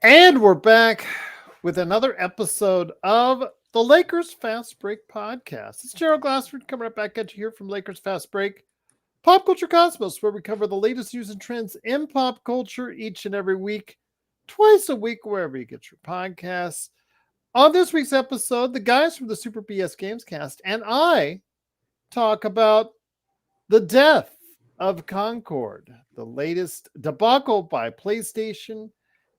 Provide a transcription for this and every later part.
And we're back with another episode of the Lakers Fast Break podcast. It's Gerald Glassford coming right back at you here from Lakers Fast Break, Pop Culture Cosmos, where we cover the latest news and trends in pop culture each and every week, twice a week, wherever you get your podcasts. On this week's episode, the guys from the Super BS Games cast and I talk about the death of Concord, the latest debacle by PlayStation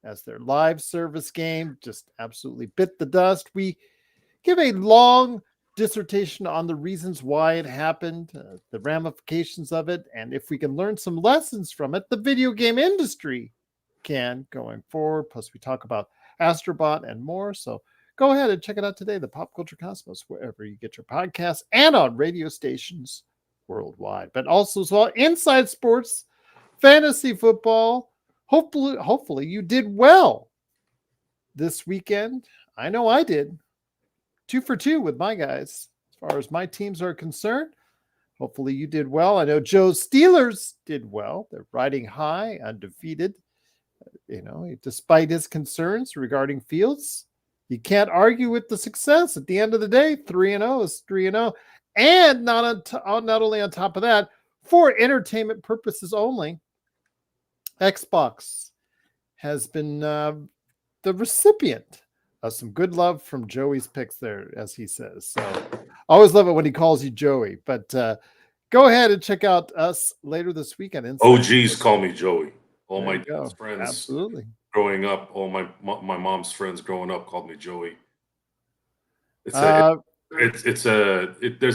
as their live service game just absolutely bit the dust. We give a long dissertation on the reasons why it happened, the ramifications of it, and if we can learn some lessons from it, the video game industry can going forward. Plus, we talk about Astrobot and more. So go ahead and check it out today, the Pop Culture Cosmos, wherever you get your podcasts and on radio stations worldwide. But also as well, Inside Sports, Fantasy Football. Hopefully you did well this weekend. I know I did. 2 for 2 with my guys as far as my teams are concerned. Hopefully you did well. I know Joe's Steelers did well. They're riding high, undefeated. Despite his concerns regarding Fields, you can't argue with the success. At the end of the day, 3-0 is 3-0. And not only on top of that, for entertainment purposes only, Xbox has been the recipient of some good love from Joey's picks there, as he says. So I always love it when he calls you Joey. But go ahead and check out us later this weekend. OGs call me Joey. All my friends absolutely growing up, all my mom's friends growing up called me Joey. There's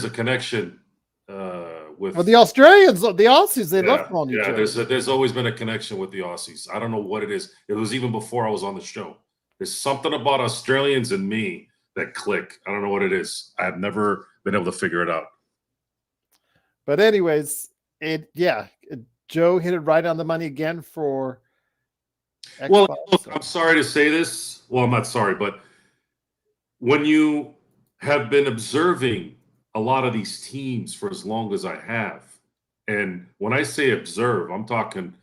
a connection with the Australians, the Aussies. They love calling you Joey. There's always been a connection with the Aussies. I don't know what it is. It was even before I was on the show. There's something about Australians and me that click. I don't know what it is. I've never been able to figure it out. But anyways, Joe hit it right on the money again for Xbox. Well, look, I'm sorry to say this. Well, I'm not sorry, but when you have been observing a lot of these teams for as long as I have, and when I say observe, I'm talking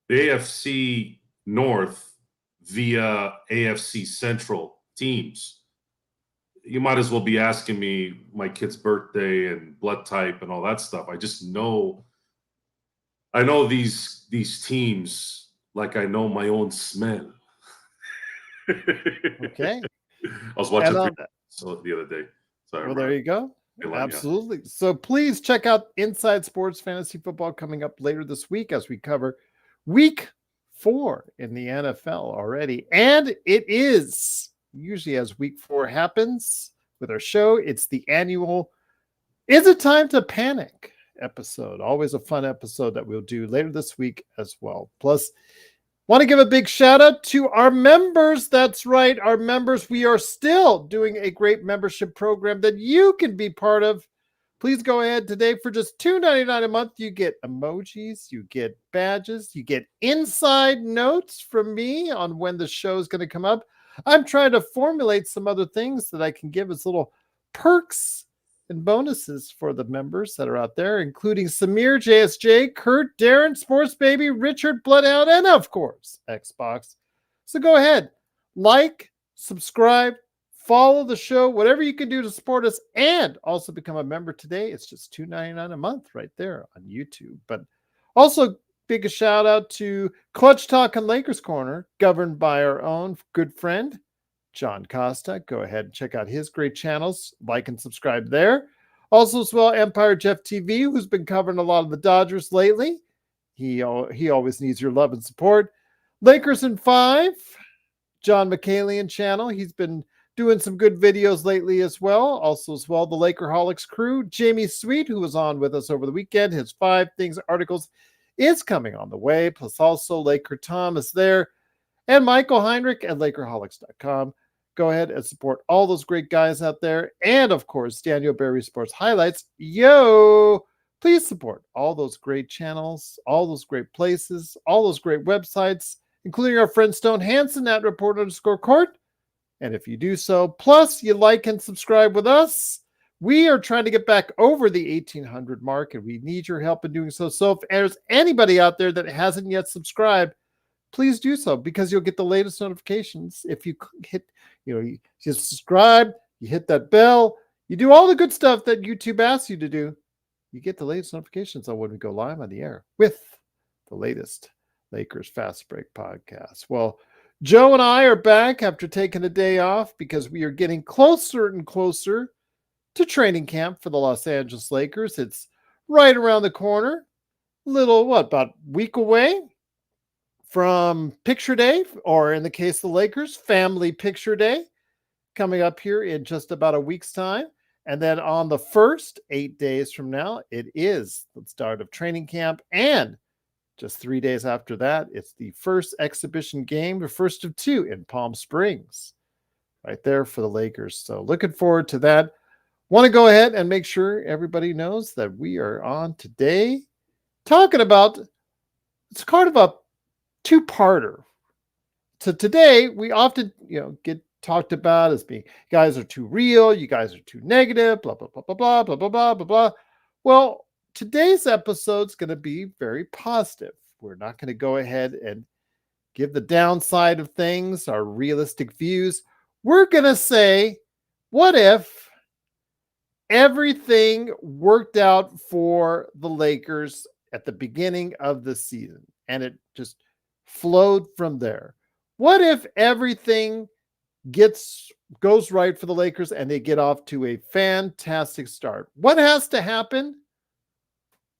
the AFC North via AFC Central teams. You might as well be asking me my kid's birthday and blood type and all that stuff. I just know. I know these teams like I know my own smell. Okay. I was watching the other day. Sorry, well, there you go. Absolutely. So please check out Inside Sports Fantasy Football coming up later this week as we cover week 4 in the NFL already. And it is usually as week 4 happens with our show, it's the annual Is It Time to Panic episode. Always a fun episode that we'll do later this week as well. Plus, want to give a big shout out to our members. That's right, our members. We are still doing a great membership program that you can be part of. Please go ahead today for just $2.99 a month. You get emojis, you get badges, you get inside notes from me on when the show is going to come up. I'm trying to formulate some other things that I can give as little perks and bonuses for the members that are out there, including Samir, JSJ, Kurt, Darren, Sports Baby, Richard, Bloodhound, and of course, Xbox. So go ahead, like, subscribe, follow the show, whatever you can do to support us, and also become a member today. It's just $2.99 a month right there on YouTube. But also, big shout out to Clutch Talk and Lakers Corner, governed by our own good friend, John Costa. Go ahead and check out his great channels. Like and subscribe there. Also as well, Empire Jeff TV, who's been covering a lot of the Dodgers lately. He always needs your love and support. Lakers in 5, John McCallion channel. He's been doing some good videos lately as well. Also as well, the Lakerholics crew. Jamie Sweet, who was on with us over the weekend. His 5 Things articles is coming on the way. Plus also Laker Tom is there. And Michael Heinrich at Lakerholics.com. Go ahead and support all those great guys out there. And, of course, Daniel Berry Sports Highlights. Yo! Please support all those great channels, all those great places, all those great websites, including our friend Stone Hansen at Report_Court. And if you do so, plus you like and subscribe with us, we are trying to get back over the 1,800 mark, and we need your help in doing so. So if there's anybody out there that hasn't yet subscribed, please do so, because you'll get the latest notifications if you hit, you subscribe, you hit that bell, you do all the good stuff that YouTube asks you to do. You get the latest notifications on when we go live on the air with the latest Lakers Fast Break podcast. Well, Joe and I are back after taking a day off because we are getting closer and closer to training camp for the Los Angeles Lakers. It's right around the corner. About a week away from Picture Day, or in the case of the Lakers, Family Picture Day, coming up here in just about a week's time. And then on the 1st, 8 days from now, it is the start of training camp. And just 3 days after that, it's the first exhibition game, the first of 2 in Palm Springs, right there for the Lakers. So looking forward to that. Want to go ahead and make sure everybody knows that we are on today talking about, it's kind of a two-parter. So today we often, get talked about as being, you guys are too real, you guys are too negative, blah, blah, blah, blah, blah, blah, blah, blah, blah, blah. Well, today's episode is going to be very positive. We're not going to go ahead and give the downside of things, our realistic views. We're going to say, what if everything worked out for the Lakers at the beginning of the season and it just flowed from there? What if everything goes right for the Lakers and they get off to a fantastic start? What has to happen?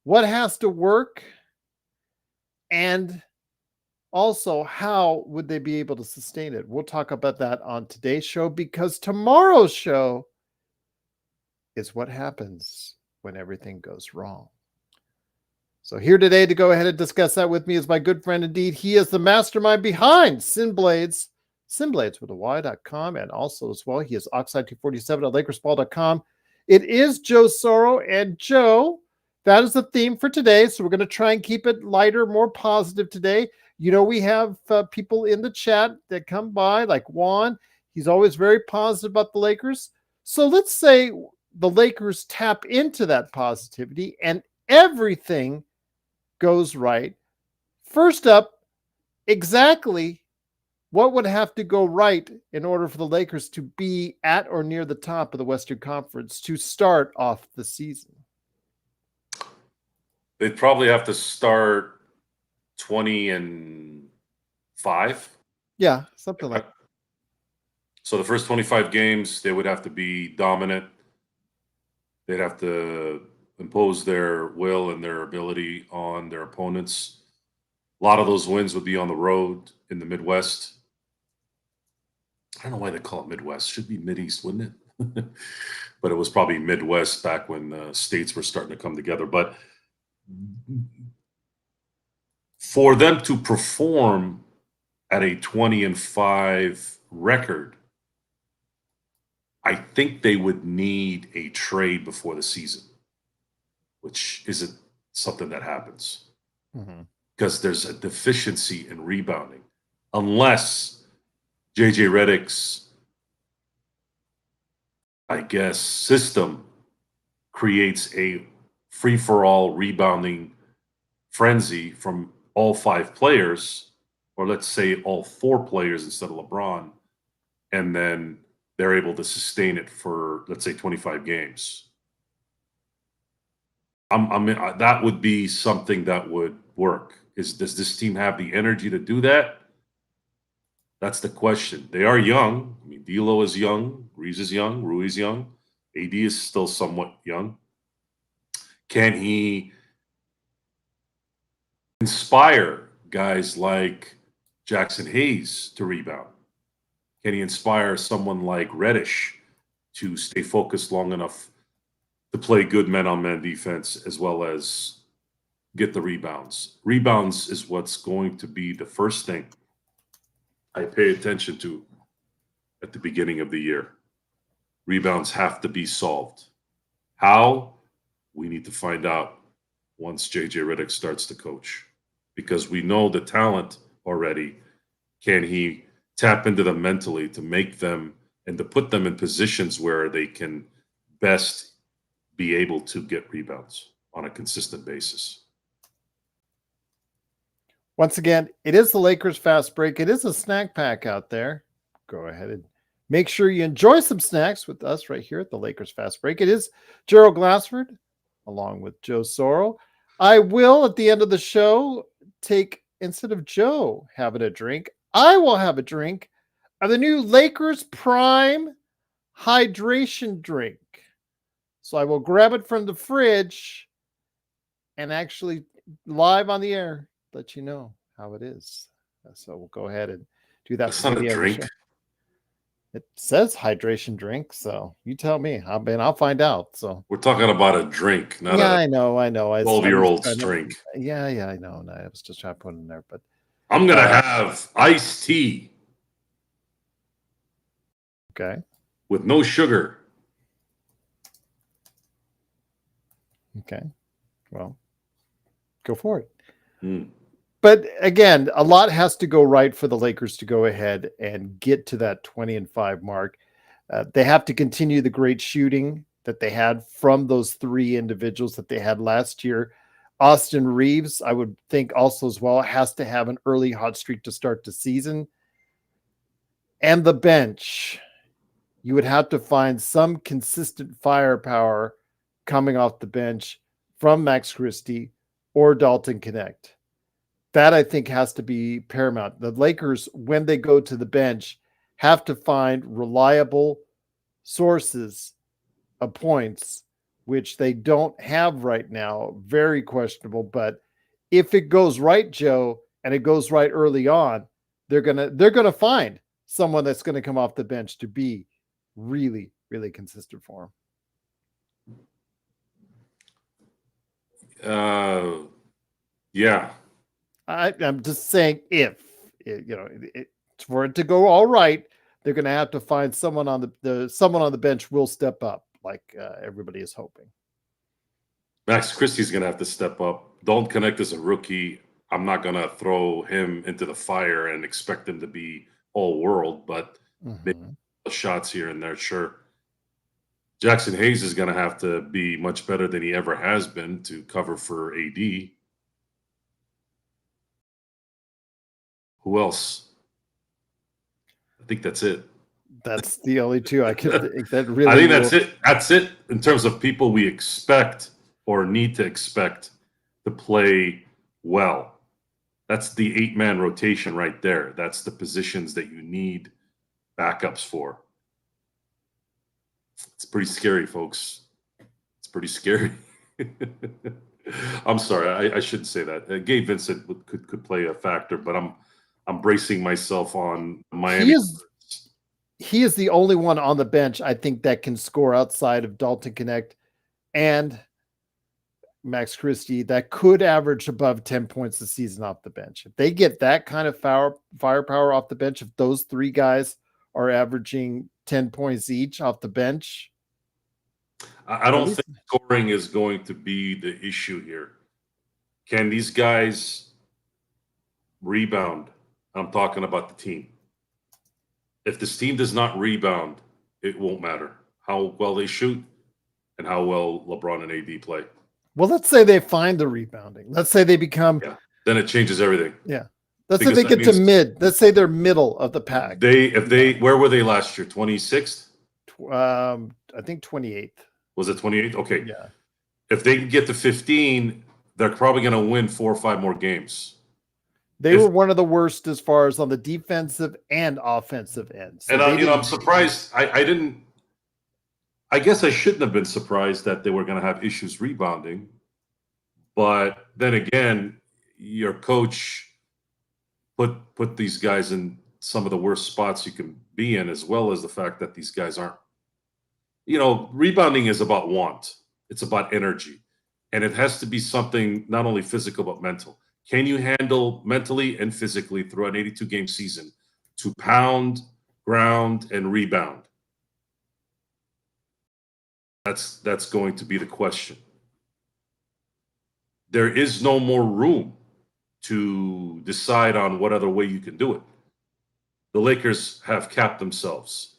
What has to work? And also, how would they be able to sustain it? We'll talk about that on today's show, because tomorrow's show is what happens when everything goes wrong. So here today to go ahead and discuss that with me is my good friend indeed. He is the mastermind behind Sinblades with a Y.com, and also as well, he is Oxide247 at LakersBall.com. It is Joe Soro, and Joe, that is the theme for today. So we're going to try and keep it lighter, more positive today. We have people in the chat that come by, like Juan. He's always very positive about the Lakers. So let's say the Lakers tap into that positivity and everything goes right. First up, exactly what would have to go right in order for the Lakers to be at or near the top of the Western Conference to start off the season? They'd probably have to start 20-5. Yeah, something like that. So the first 25 games, they would have to be dominant. They'd have to impose their will and their ability on their opponents. A lot of those wins would be on the road in the Midwest. I don't know why they call it Midwest. Should be Mideast, wouldn't it? But it was probably Midwest back when the states were starting to come together. But for them to perform at a 20-5 record, I think they would need a trade before the season, which isn't something that happens because there's a deficiency in rebounding. Unless JJ Redick's, system creates a free-for-all rebounding frenzy from all 5 players, or let's say all 4 players instead of LeBron, and then they're able to sustain it for, let's say, 25 games. That would be something that would work. Does this team have the energy to do that? That's the question. They are young. I mean, D'Lo is young, Reeves is young, Rui's young, AD is still somewhat young. Can he inspire guys like Jackson Hayes to rebound? Can he inspire someone like Reddish to stay focused long enough to play good man-on-man defense as well as get the rebounds? Rebounds is what's going to be the first thing I pay attention to at the beginning of the year. Rebounds have to be solved. How? We need to find out once JJ Redick starts to coach, because we know the talent already. Can he tap into them mentally to make them and to put them in positions where they can best be able to get rebounds on a consistent basis? Once again, it is the Lakers Fast Break. It is a snack pack out there. Go ahead and make sure you enjoy some snacks with us right here at the Lakers Fast Break. It is Gerald Glassford along with Joe Soro. I will, at the end of the show, take, instead of Joe having a drink, I will have a drink of the new Lakers Prime hydration drink. So I will grab it from the fridge and actually live on the air let you know how it is. So we'll go ahead and do that. That's not a drink. It says hydration drink, so you tell me. I'll find out. So we're talking about a drink, not I know. 12-year-old's drink. Yeah, I know. And I was just trying to put it in there, but I'm gonna have iced tea. Okay. With no sugar. Okay. Well, go for it. But again, a lot has to go right for the Lakers to go ahead and get to that 20-5 mark. They have to continue the great shooting that they had from those three individuals that they had last year. Austin Reeves, I would think also as well, has to have an early hot streak to start the season. And the bench, you would have to find some consistent firepower coming off the bench from Max Christie or Dalton Connect. That, I think, has to be paramount. The Lakers, when they go to the bench, have to find reliable sources of points, which they don't have right now. Very questionable. But if it goes right, Joe, and it goes right early on, they're gonna find someone that's going to come off the bench to be really, really consistent for them. Yeah. I'm just saying, if for it to go all right, they're going to have to find someone on someone on the bench will step up, like everybody is hoping. Max Christie's going to have to step up. Dalton Connect is a rookie. I'm not going to throw him into the fire and expect him to be all world, but maybe shots here and there, sure. Jackson Hayes is going to have to be much better than he ever has been to cover for AD. Who else? I think that's it. That's the only two I can think that really. I think that's it. That's it in terms of people we expect or need to expect to play well. That's the 8-man rotation right there. That's the positions that you need backups for. It's pretty scary, folks. It's pretty scary. I'm sorry, I shouldn't say that. Gabe Vincent could play a factor, but I'm bracing myself on Miami. He is the only one on the bench, I think, that can score outside of Dalton Connect and Max Christie that could average above 10 points a season off the bench. If they get that kind of firepower off the bench, if those three guys are averaging 10 points each off the bench. I don't think scoring is going to be the issue here. Can these guys rebound? I'm talking about the team. If this team does not rebound, it won't matter how well they shoot and how well LeBron and AD play. Well, let's say they find the rebounding. Let's say they become. Yeah, then it changes everything. Yeah. Let's say they get to mid. Let's say they're middle of the pack. Where were they last year? 26th? I think 28th. Was it 28th? Okay. Yeah. If they can get to 15, they're probably going to win 4 or 5 more games. They were one of the worst as far as on the defensive and offensive ends. So and I'm surprised. I guess I shouldn't have been surprised that they were going to have issues rebounding. But then again, your coach put these guys in some of the worst spots you can be in, as well as the fact that these guys aren't. Rebounding is about want. It's about energy. And it has to be something not only physical but mental. Can you handle mentally and physically through an 82-game season to pound, ground, and rebound? That's going to be the question. There is no more room to decide on what other way you can do it. The Lakers have capped themselves.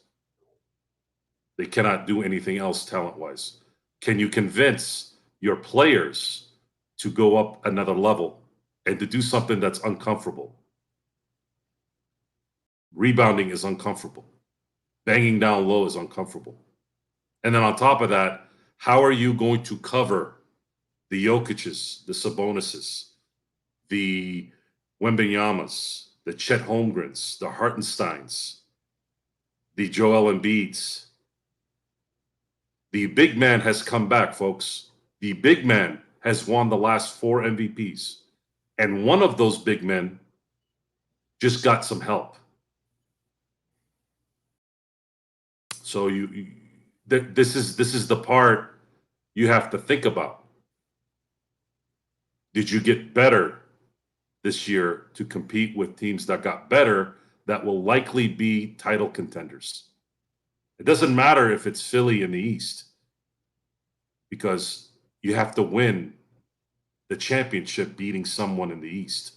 They cannot do anything else talent-wise. Can you convince your players to go up another level and to do something that's uncomfortable. Rebounding is uncomfortable. Banging down low is uncomfortable. And then on top of that, how are you going to cover the Jokic's, the Sabonises, the Wembanyamas, the Chet Holmgrens, the Hartensteins, the Joel Embiids? The big man has come back, folks. The big man has won the last 4 MVPs. And one of those big men just got some help. So this is the part you have to think about. Did you get better this year to compete with teams that got better that will likely be title contenders? It doesn't matter if it's Philly in the East, because you have to win the championship beating someone in the East.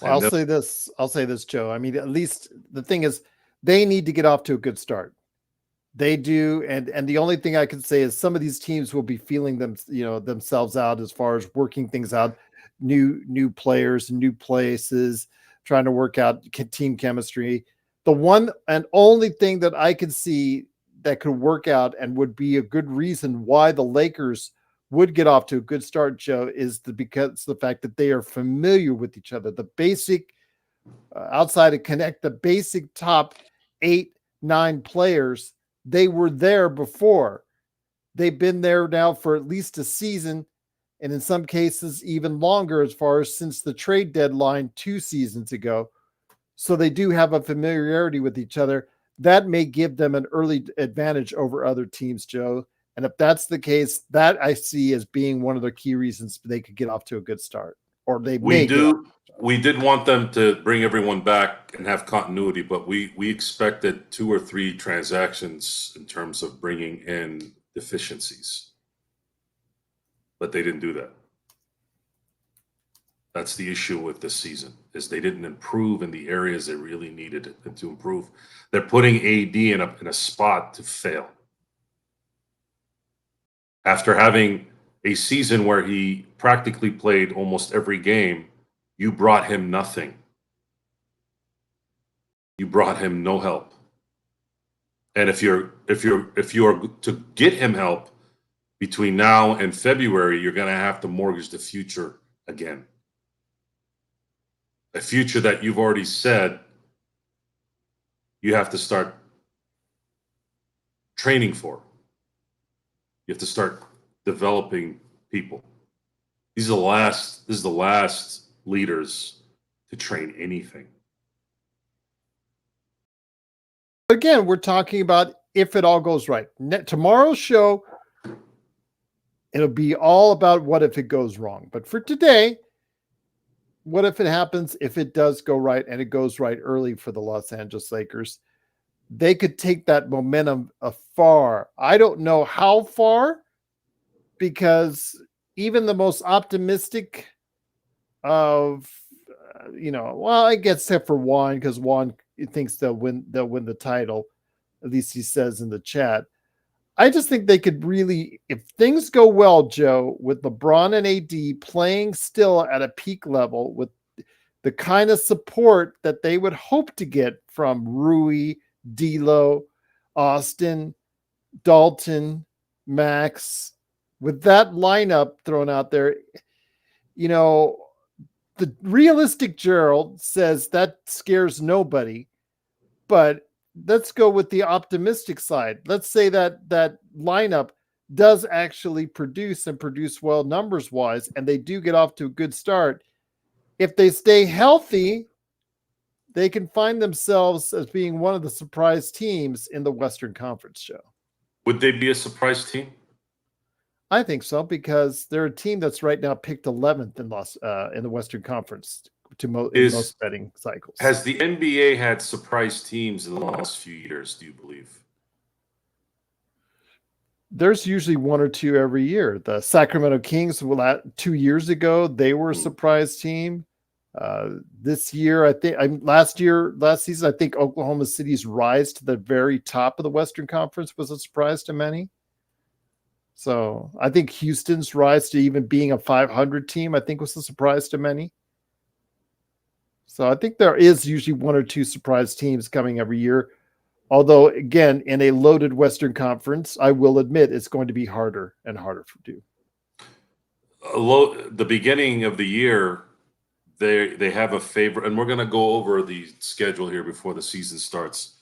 I'll say this, Joe. I mean, at least the thing is, they need to get off to a good start. They do, and the only thing I can say is some of these teams will be feeling themselves out as far as working things out, new players, new places, trying to work out team chemistry. The one and only thing that I could see that could work out and would be a good reason why the Lakers would get off to a good start, Joe, is because the fact that they are familiar with each other. The basic outside of connect, the basic top 8-9 players, they were there before. They've been there now for at least a season, and in some cases even longer, as far as since the trade deadline 2 seasons ago. So they do have a familiarity with each other. That may give them an early advantage over other teams, Joe. And if that's the case, that I see as being one of the key reasons they could get off to a good start. Or they may. We did want them to bring everyone back and have continuity, but we expected 2 or 3 transactions in terms of bringing in deficiencies. But they didn't do that. That's the issue with this season, is they didn't improve in the areas they really needed to improve. They're putting AD in a spot to fail. After having a season where he practically played almost every game, you brought him nothing. You brought him no help. And if you are to get him help between now and February, you're going to have to mortgage the future again. A future that you've already said you have to start training for. You have to start developing people. This is the last leaders to train anything. Again, we're talking about if it all goes right. Tomorrow's show, it'll be all about what if it goes wrong. But for today, what if it happens, if it does go right and it goes right early for the Los Angeles Lakers? They could take that momentum afar. I don't know how far, because even the most optimistic of, well, I guess except for Juan, because Juan thinks they'll win the title. At least he says in the chat. I just think they could really, if things go well, Joe, with LeBron and AD playing still at a peak level with the kind of support that they would hope to get from Rui, D'Lo, Austin, Dalton, Max, with that lineup thrown out there, the realistic Gerald says that scares nobody, but let's go with the optimistic side. Let's say that lineup does actually produce well numbers wise, and they do get off to a good start. If they stay healthy, they can find themselves as being one of the surprise teams in the Western Conference, Joe. Would they be a surprise team? I think so, because they're a team that's right now picked 11th in the Western Conference in most betting cycles. Has the NBA had surprise teams in the last few years, do you believe? There's usually 1 or 2 every year. The Sacramento Kings, 2 years ago, they were a surprise team. This year, last season, I think Oklahoma City's rise to the very top of the Western Conference was a surprise to many. So I think Houston's rise to even being a 500 team, I think, was a surprise to many. So I think there is usually one or two surprise teams coming every year. Although, again, in a loaded Western Conference, I will admit it's going to be harder and harder to do. The beginning of the year, they have a favorite, and we're going to go over the schedule here before the season starts.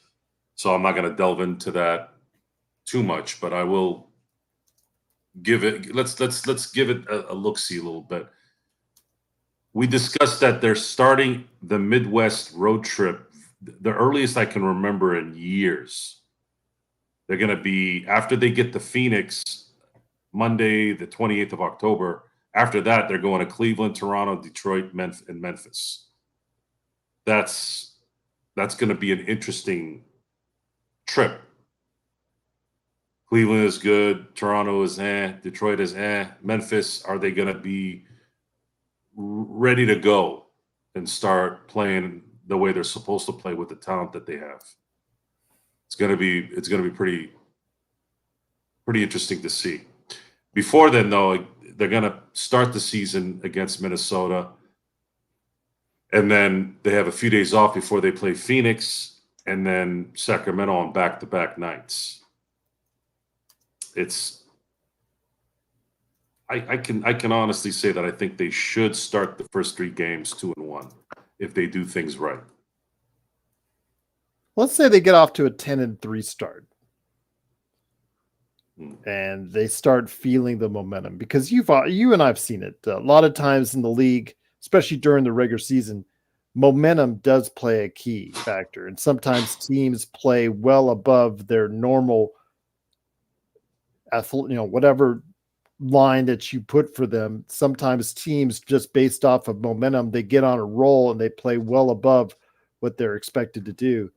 So I'm not going to delve into that too much, but I will give it. Let's give it a look-see a little bit. We discussed that they're starting the Midwest road trip, the earliest I can remember in years. They're going to be, after they get to Phoenix, Monday, the 28th of October. After that, they're going to Cleveland, Toronto, Detroit, and Memphis. That's going to be an interesting trip. Cleveland is good. Toronto is Detroit is Memphis, are they going to be ready to go and start playing the way they're supposed to play with the talent that they have? It's going to be pretty interesting to see. Before then, though, they're going to start the season against Minnesota, and then they have a few days off before they play Phoenix and then Sacramento on back-to-back nights. I can honestly say that I think they should start the first 3 games 2-1 if they do things right. Let's say they get off to a 10-3 start. And they start feeling the momentum, because you and I've seen it a lot of times in the league, especially during the regular season. Momentum does play a key factor, and sometimes teams play well above their normal, whatever line that you put for them. Sometimes teams, just based off of momentum, they get on a roll and they play well above what they're expected to do.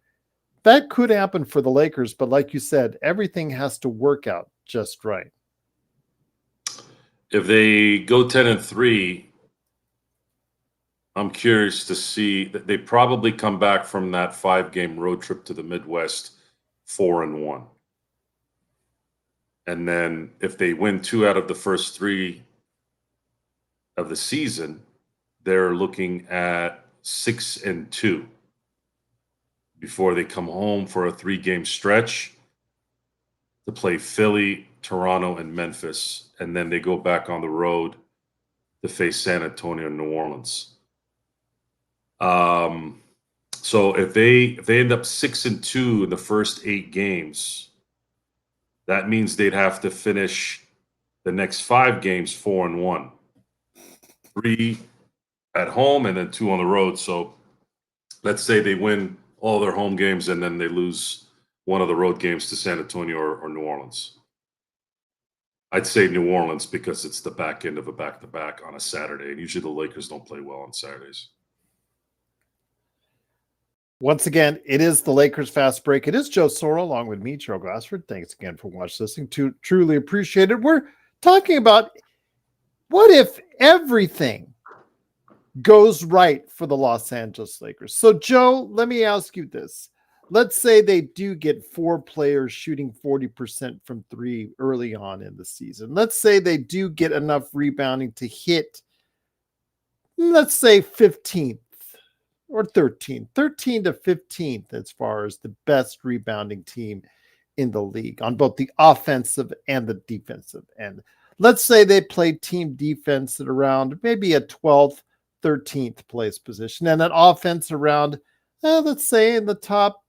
That could happen for the Lakers, but like you said, everything has to work out just right. If they go 10-3, I'm curious to see that they probably come back from that 5-game road trip to the Midwest 4-1. And then if they win 2 out of the first 3 of the season, they're looking at 6-2 before they come home for a 3-game stretch to play Philly, Toronto, and Memphis. And then they go back on the road to face San Antonio and New Orleans. So if they end up 6-2 in the first 8 games, that means they'd have to finish the next 5 games 4-1, 3 at home and then 2 on the road. So let's say they win all their home games and then they lose one of the road games to San Antonio or New Orleans. I'd say New Orleans because it's the back end of a back-to-back on a Saturday, and usually the Lakers don't play well on Saturdays. Once again, it is the Lakers Fast Break. It is Joe Soro along with me, Joe Glassford. Thanks again for listening. Truly appreciate it. We're talking about what if everything goes right for the Los Angeles Lakers. So, Joe, let me ask you this. Let's say they do get 4 players shooting 40% from 3 early on in the season. Let's say they do get enough rebounding to hit, let's say, 15th or 13th to 15th as far as the best rebounding team in the league on both the offensive and the defensive end. Let's say they play team defense at around maybe a 12th, 13th place position, and an offense around, let's say, in the top,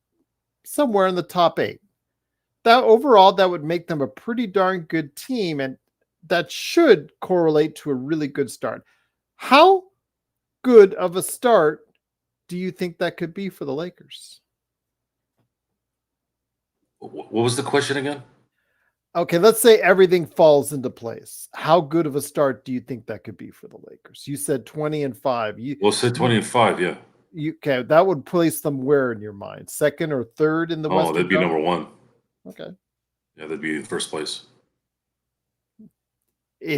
somewhere in the top 8. That overall, that would make them a pretty darn good team, and that should correlate to a really good start. How good of a start do you think that could be for the Lakers? What was the question again? Okay, let's say everything falls into place. How good of a start do you think that could be for the Lakers? You said 20-5. We'll say 20-5, yeah. Okay, that would place them where in your mind? 2nd or 3rd in the Western they'd be Conference? number 1. Okay. Yeah, they'd be in first place.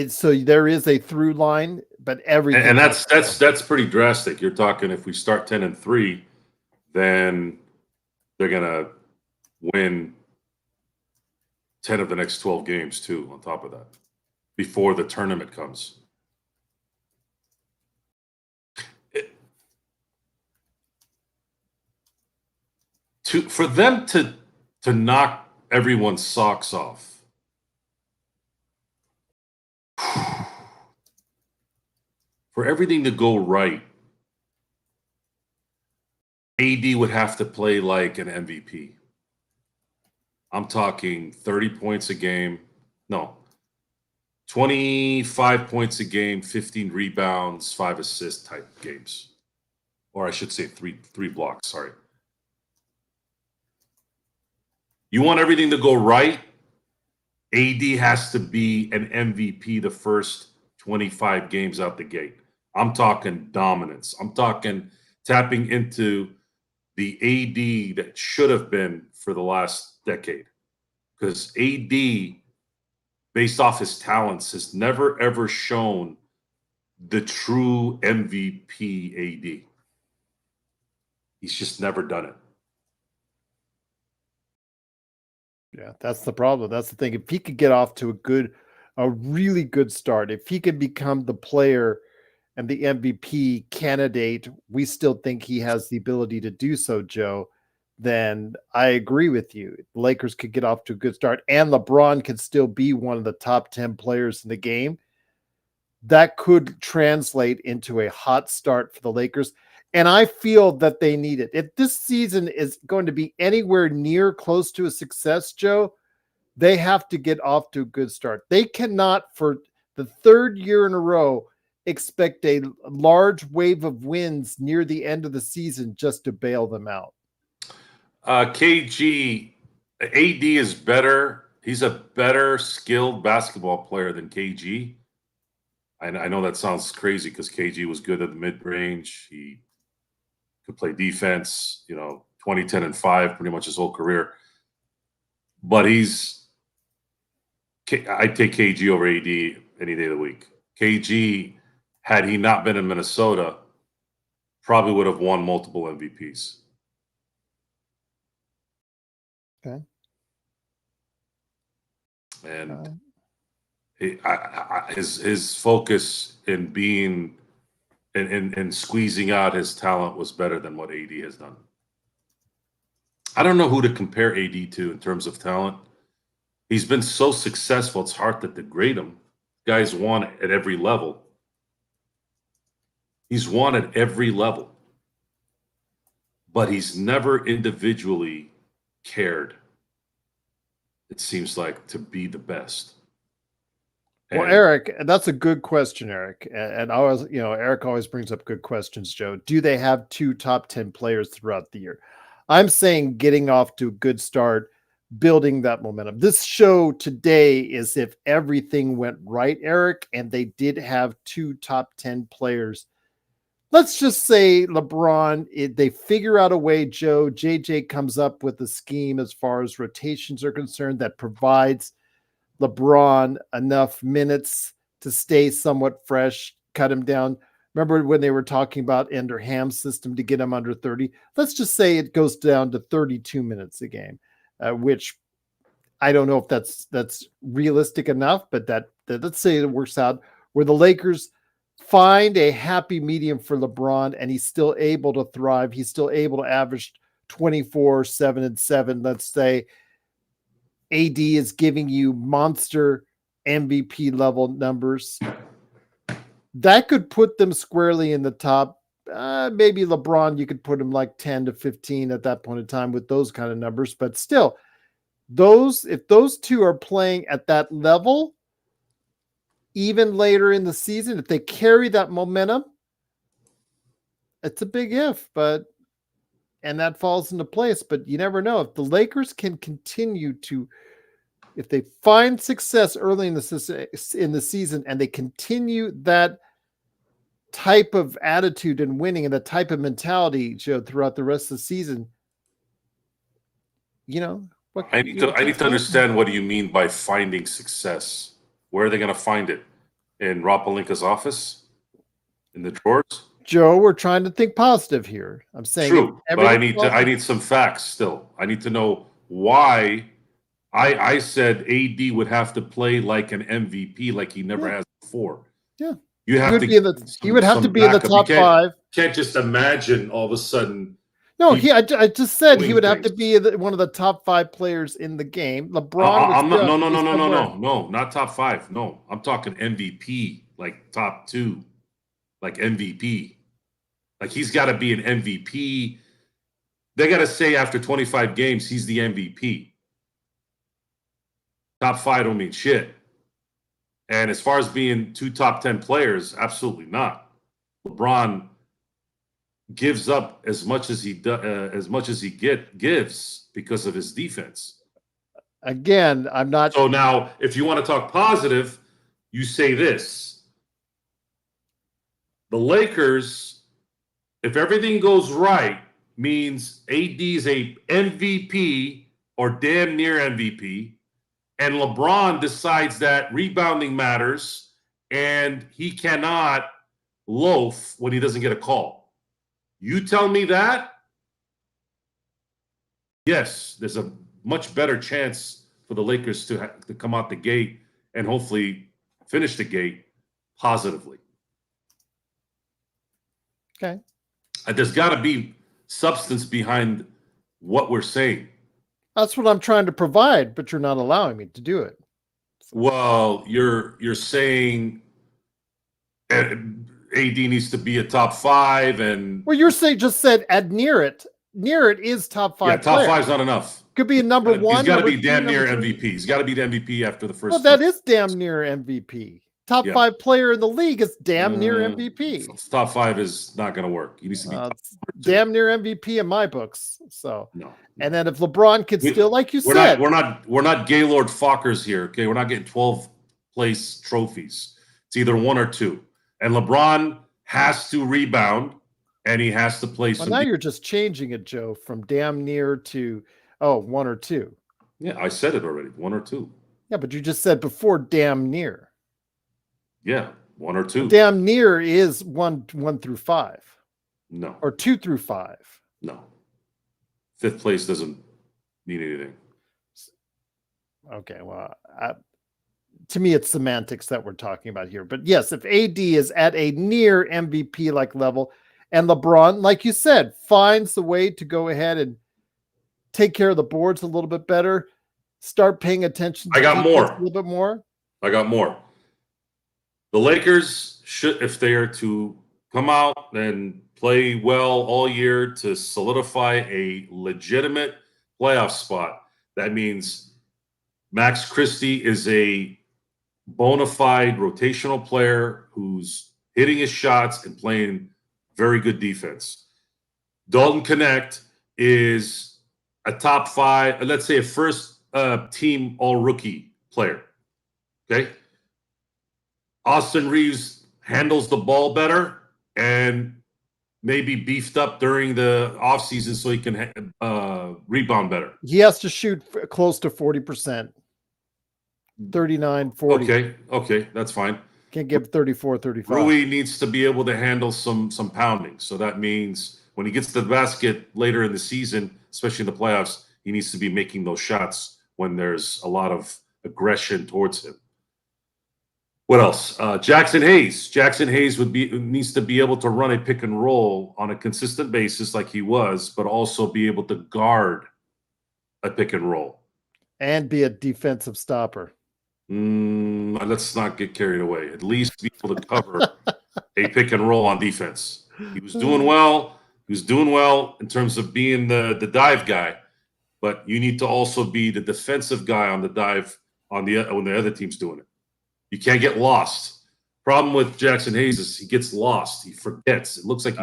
So there is a through line, but everything. And that's pretty drastic. You're talking if we start 10-3, then they're gonna win 10 of the next 12 games too, on top of that, before the tournament comes. For them to knock everyone's socks off, for everything to go right, AD would have to play like an MVP. I'm talking 30 points a game. No, 25 points a game, 15 rebounds, 5 assists type games. Or I should say three blocks, sorry. You want everything to go right? AD has to be an MVP the first 25 games out the gate. I'm talking dominance. I'm talking tapping into the AD that should have been for the last decade. Because AD, based off his talents, has never, ever shown the true MVP AD. He's just never done it. Yeah, that's the problem. That's the thing. If he could get off to a really good start, if he could become the player and the MVP candidate, we still think he has the ability to do so, Joe, then I agree with you. The Lakers could get off to a good start and LeBron could still be one of the top 10 players in the game. That could translate into a hot start for the Lakers. And I feel that they need it. If this season is going to be anywhere near close to a success, Joe, they have to get off to a good start. They cannot, for the third year in a row, expect a large wave of wins near the end of the season just to bail them out. KG, AD is better. He's a better skilled basketball player than KG. I know that sounds crazy because KG was good at the mid-range. He could play defense, 20, 10, and 5 pretty much his whole career. But I'd take KG over AD any day of the week. KG, had he not been in Minnesota, probably would have won multiple MVPs. Okay. And his focus in being and squeezing out his talent was better than what AD has done. I don't know who to compare AD to in terms of talent. He's been so successful, it's hard to degrade him. Guys won at every level. He's won at every level. But he's never individually cared, it seems like, to be the best. Well, Eric, that's a good question, Eric. And I always, Eric always brings up good questions, Joe. Do they have 2 top 10 players throughout the year? I'm saying getting off to a good start, building that momentum. This show today is if everything went right, Eric, and they did have 2 top 10 players. Let's just say LeBron, they figure out a way, Joe. JJ comes up with a scheme as far as rotations are concerned that provides LeBron enough minutes to stay somewhat fresh, cut him down. Remember when they were talking about under Ham's system to get him under 30? Let's just say it goes down to 32 minutes a game, which I don't know if that's realistic enough, but that let's say it works out where the Lakers find a happy medium for LeBron and he's still able to thrive. He's still able to average 24, 7, and 7, let's say. AD is giving you monster MVP level numbers. That could put them squarely in the top. Maybe LeBron, you could put him like 10 to 15 at that point in time with those kind of numbers. But still, if those two are playing at that level, even later in the season, if they carry that momentum, it's a big if, and that falls into place. But you never know. If the Lakers can continue to, if they find success early in the season and they continue that type of attitude and winning and the type of mentality, Joe, throughout the rest of the season, I need to understand what do you mean by finding success? Where are they going to find it? In Rob Pelinka's office? In the drawers? Joe, we're trying to think positive here. I'm saying true, but I need some facts still. I need to know why I said AD would have to play like an MVP, like he never has before. Yeah. You have to he would have to be in the top you 5. Can't just imagine all of a sudden. No, I just said he would have to things. be one of the top 5 players in the game. LeBron would I'm not. still No, not top 5. No, I'm talking MVP, like top 2, like MVP. Like he's got to be an MVP. They got to say after 25 games he's the MVP. Top 5 don't mean shit. And as far as being 2 top 10 players, absolutely not. LeBron gives up as much as he gives because of his defense. Again, I'm not. So now, if you want to talk positive, you say this: the Lakers, if everything goes right, means AD is a MVP or damn near MVP, and LeBron decides that rebounding matters, and he cannot loaf when he doesn't get a call. You tell me that, yes, there's a much better chance for the Lakers to come out the gate and hopefully finish the gate positively. Okay. There's got to be substance behind what we're saying. That's what I'm trying to provide, but you're not allowing me to do it. Well, you're saying AD needs to be a top 5, and you're saying just said at near it. Near it is top 5. Yeah, top 5's not enough. Could be a number 1. He's got to be damn near MVP. He's got to be the MVP after the first. Well, that is damn near MVP. Top 5 player in the league is damn near MVP. Top 5 is not going to work. He needs to be damn near MVP in my books. So no. And then if LeBron could still, like you said, we're not Gaylord Fockers here. Okay, we're not getting 12th place trophies. It's either 1 or 2. And LeBron has to rebound, and he has to play some. Now you're just changing it, Joe, from damn near to 1 or 2. Yeah, I said it already. 1 or 2. Yeah, but you just said before damn near. Yeah, 1 or 2. Damn near is 1 through 5. No. Or 2 through 5. No. 5th place doesn't mean anything. Okay, well, to me, it's semantics that we're talking about here. But yes, if AD is at a near MVP-like level, and LeBron, like you said, finds the way to go ahead and take care of the boards a little bit better, start paying attention to I got more. A little bit more. I got more. The Lakers should, if they are to come out and play well all year to solidify a legitimate playoff spot, that means Max Christie is a bona fide rotational player who's hitting his shots and playing very good defense. Dalton Connect is a top 5, let's say a first team all-rookie player. Okay? Austin Reeves handles the ball better and maybe beefed up during the offseason so he can rebound better. He has to shoot close to 40%. 39, 40. Okay, that's fine. Can't give 34, 35. Rui needs to be able to handle some pounding. So that means when he gets to the basket later in the season, especially in the playoffs, he needs to be making those shots when there's a lot of aggression towards him. What else? Jackson Hayes. Jackson Hayes needs to be able to run a pick and roll on a consistent basis like he was, but also be able to guard a pick and roll. And be a defensive stopper. Let's not get carried away. At least be able to cover a pick and roll on defense. He was doing well. He was doing well in terms of being the dive guy, but you need to also be the defensive guy on the dive when the other team's doing it. You can't get lost. Problem with Jackson Hayes is he gets lost. He forgets. It looks like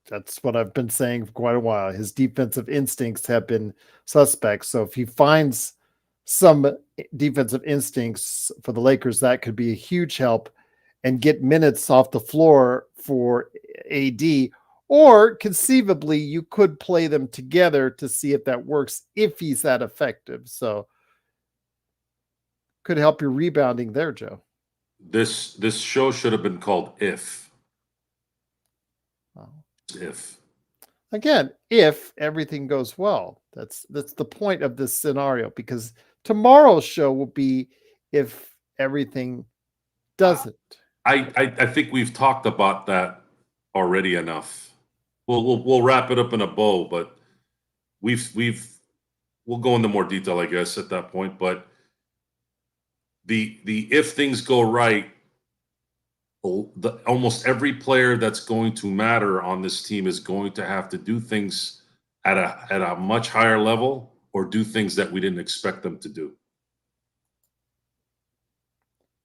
that's what I've been saying for quite a while. His defensive instincts have been suspect. So if he finds some defensive instincts for the Lakers, that could be a huge help and get minutes off the floor for AD. Or conceivably, you could play them together to see if that works, if he's that effective. So could help your rebounding there, Joe. This show should have been called If. Oh. If. Again, if everything goes well. That's the point of this scenario, because tomorrow's show will be if everything doesn't. I think we've talked about that already enough. We'll wrap it up in a bow, but we'll go into more detail, I guess, at that point. But the if things go right, almost every player that's going to matter on this team is going to have to do things at a much higher level, or do things that we didn't expect them to do.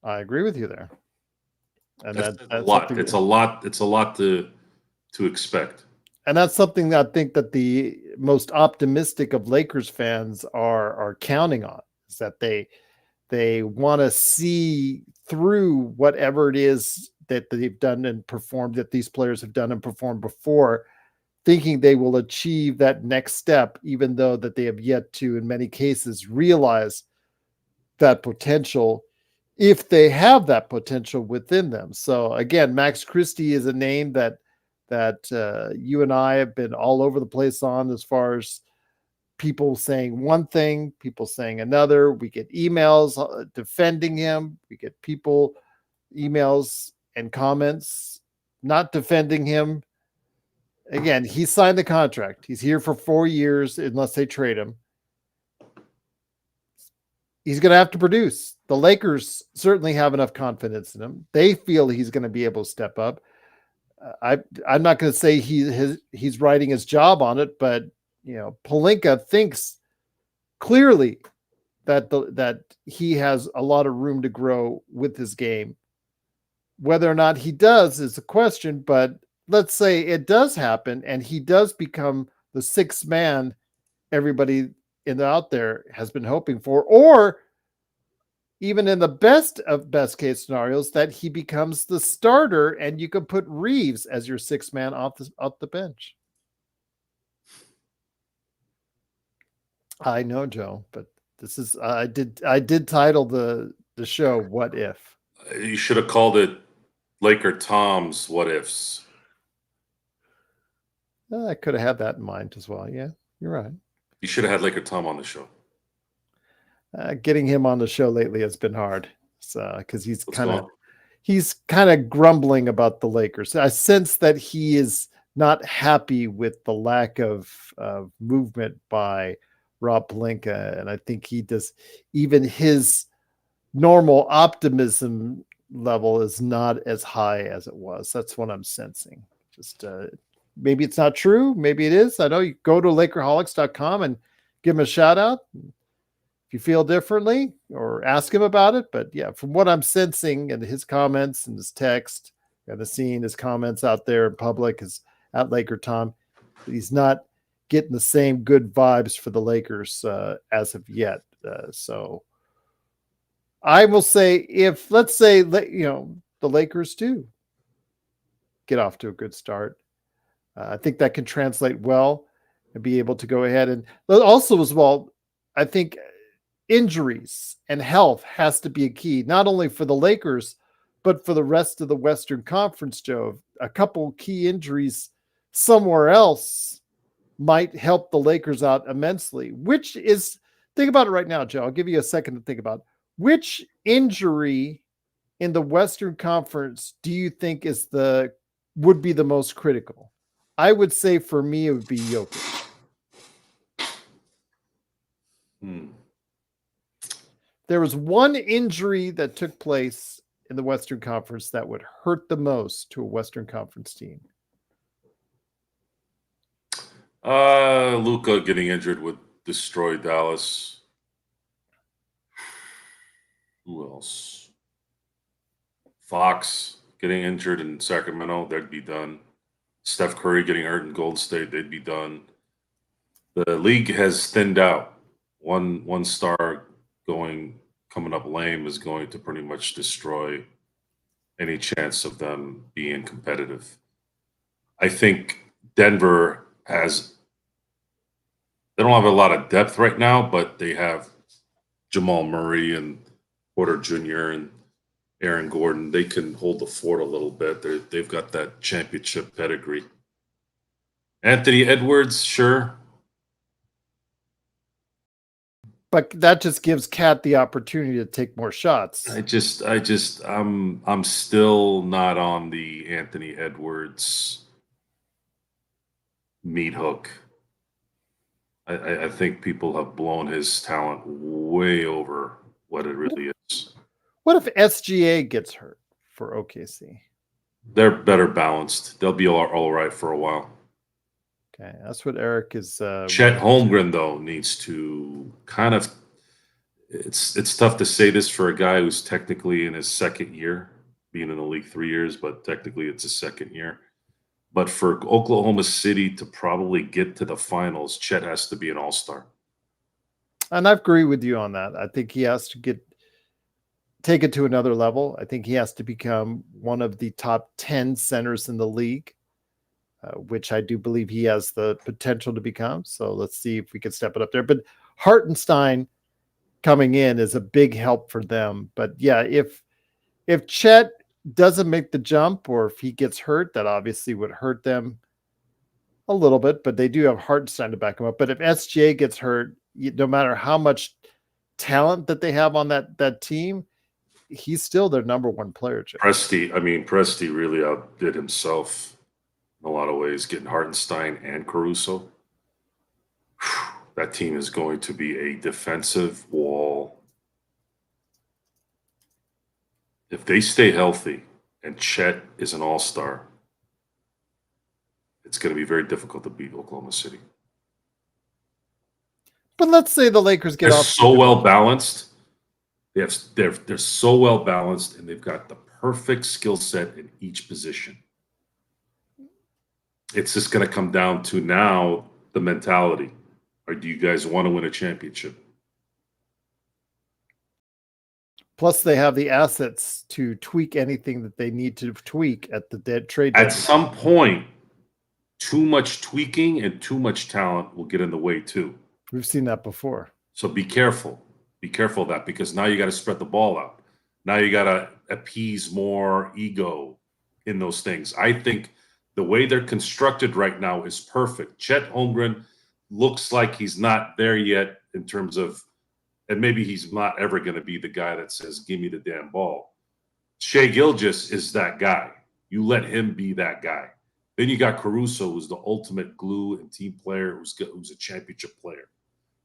I agree with you there. And That's a that's lot. something. It's a lot. It's a lot to expect. And that's something that I think that the most optimistic of Lakers fans are counting on, is that they want to see through whatever it is that they've done and performed, that these players have done and performed before, thinking they will achieve that next step, even though that they have yet to, in many cases, realize that potential, if they have that potential within them. So again, Max Christie is a name that you and I have been all over the place on, as far as people saying one thing, people saying another. We get emails defending him. We get people emails and comments not defending him. Again, he signed the contract. He's here for 4 years unless they trade him. He's going to have to produce. The Lakers certainly have enough confidence in him. They feel he's going to be able to step up. I'm not going to say he's writing his job on it, but Pelinka thinks clearly that he has a lot of room to grow with his game. Whether or not he does is a question, but let's say it does happen and he does become the sixth man everybody out there has been hoping for, or even in the best of best case scenarios, that he becomes the starter and you can put Reeves as your sixth man off the bench. I know, Joe, but this is I did title the show "What If." You should have called it Laker Tom's What Ifs. I could have had that in mind as well. Yeah, you're right. You should have had Laker Tom on the show. Getting him on the show lately has been hard, because he's kind of grumbling about the Lakers. I sense that he is not happy with the lack of movement by Rob Pelinka, and I think he does. Even his normal optimism level is not as high as it was. That's what I'm sensing. Just maybe it's not true. Maybe it is. I know you go to Lakerholics.com and give him a shout out if you feel differently, or ask him about it. But yeah, from what I'm sensing and his comments and his text and seeing his comments out there in public is at Laker Tom, he's not getting the same good vibes for the Lakers as of yet. So I will say, if let's say the Lakers do get off to a good start, I think that can translate well and be able to go ahead. And also as well, I think injuries and health has to be a key, not only for the Lakers, but for the rest of the Western Conference, Joe. A couple key injuries somewhere else might help the Lakers out immensely, which is, think about it right now, Joe. I'll give you a second to think about which injury in the Western Conference do you think would be the most critical? I would say for me, it would be Jokic. There was one injury that took place in the Western Conference that would hurt the most to a Western Conference team. Luka getting injured would destroy Dallas. Who else? Fox getting injured in Sacramento, they'd be done. Steph Curry getting hurt in Golden State, they'd be done. The league has thinned out. One star coming up lame is going to pretty much destroy any chance of them being competitive. I think Denver they don't have a lot of depth right now, but they have Jamal Murray and Porter Jr. and Aaron Gordon. They can hold the fort a little bit. They've got that championship pedigree. Anthony Edwards, sure. But that just gives Cat the opportunity to take more shots. I'm still not on the Anthony Edwards meat hook. I think people have blown his talent way over what it really is. What if SGA gets hurt for OKC? They're better balanced. They'll be all right for a while. Okay, that's what Eric is. Chet Holmgren, though, needs to kind of. It's tough to say this for a guy who's technically in his second year, being in the league 3 years, but technically it's his second year. But for Oklahoma City to probably get to the finals, Chet has to be an all-star. And I agree with you on that. I think he has to take it to another level. I think he has to become one of the top 10 centers in the league, which I do believe he has the potential to become. So let's see if we can step it up there. But Hartenstein coming in is a big help for them. But yeah, if Chet doesn't make the jump, or if he gets hurt, that obviously would hurt them a little bit, but they do have Hartenstein to back him up. But if SGA gets hurt, no matter how much talent that they have on that team, he's still their number one player. Presti really outdid himself in a lot of ways, getting Hartenstein and Caruso. That team is going to be a defensive wall. If they stay healthy and Chet is an all-star, it's going to be very difficult to beat Oklahoma City. But let's say the Lakers get off. So well balanced. They're so well balanced, and they've got the perfect skill set in each position. It's just going to come down to now the mentality. Or do you guys want to win a championship? Plus, they have the assets to tweak anything that they need to tweak at the trade deadline. At some point, too much tweaking and too much talent will get in the way too. We've seen that before. So be careful. Be careful of that, because now you got to spread the ball out. Now you got to appease more ego in those things. I think the way they're constructed right now is perfect. Chet Holmgren looks like he's not there yet in terms of, and maybe he's not ever going to be the guy that says, give me the damn ball. Shai Gilgeous is that guy. You let him be that guy. Then you got Caruso, who's the ultimate glue and team player, who's a championship player,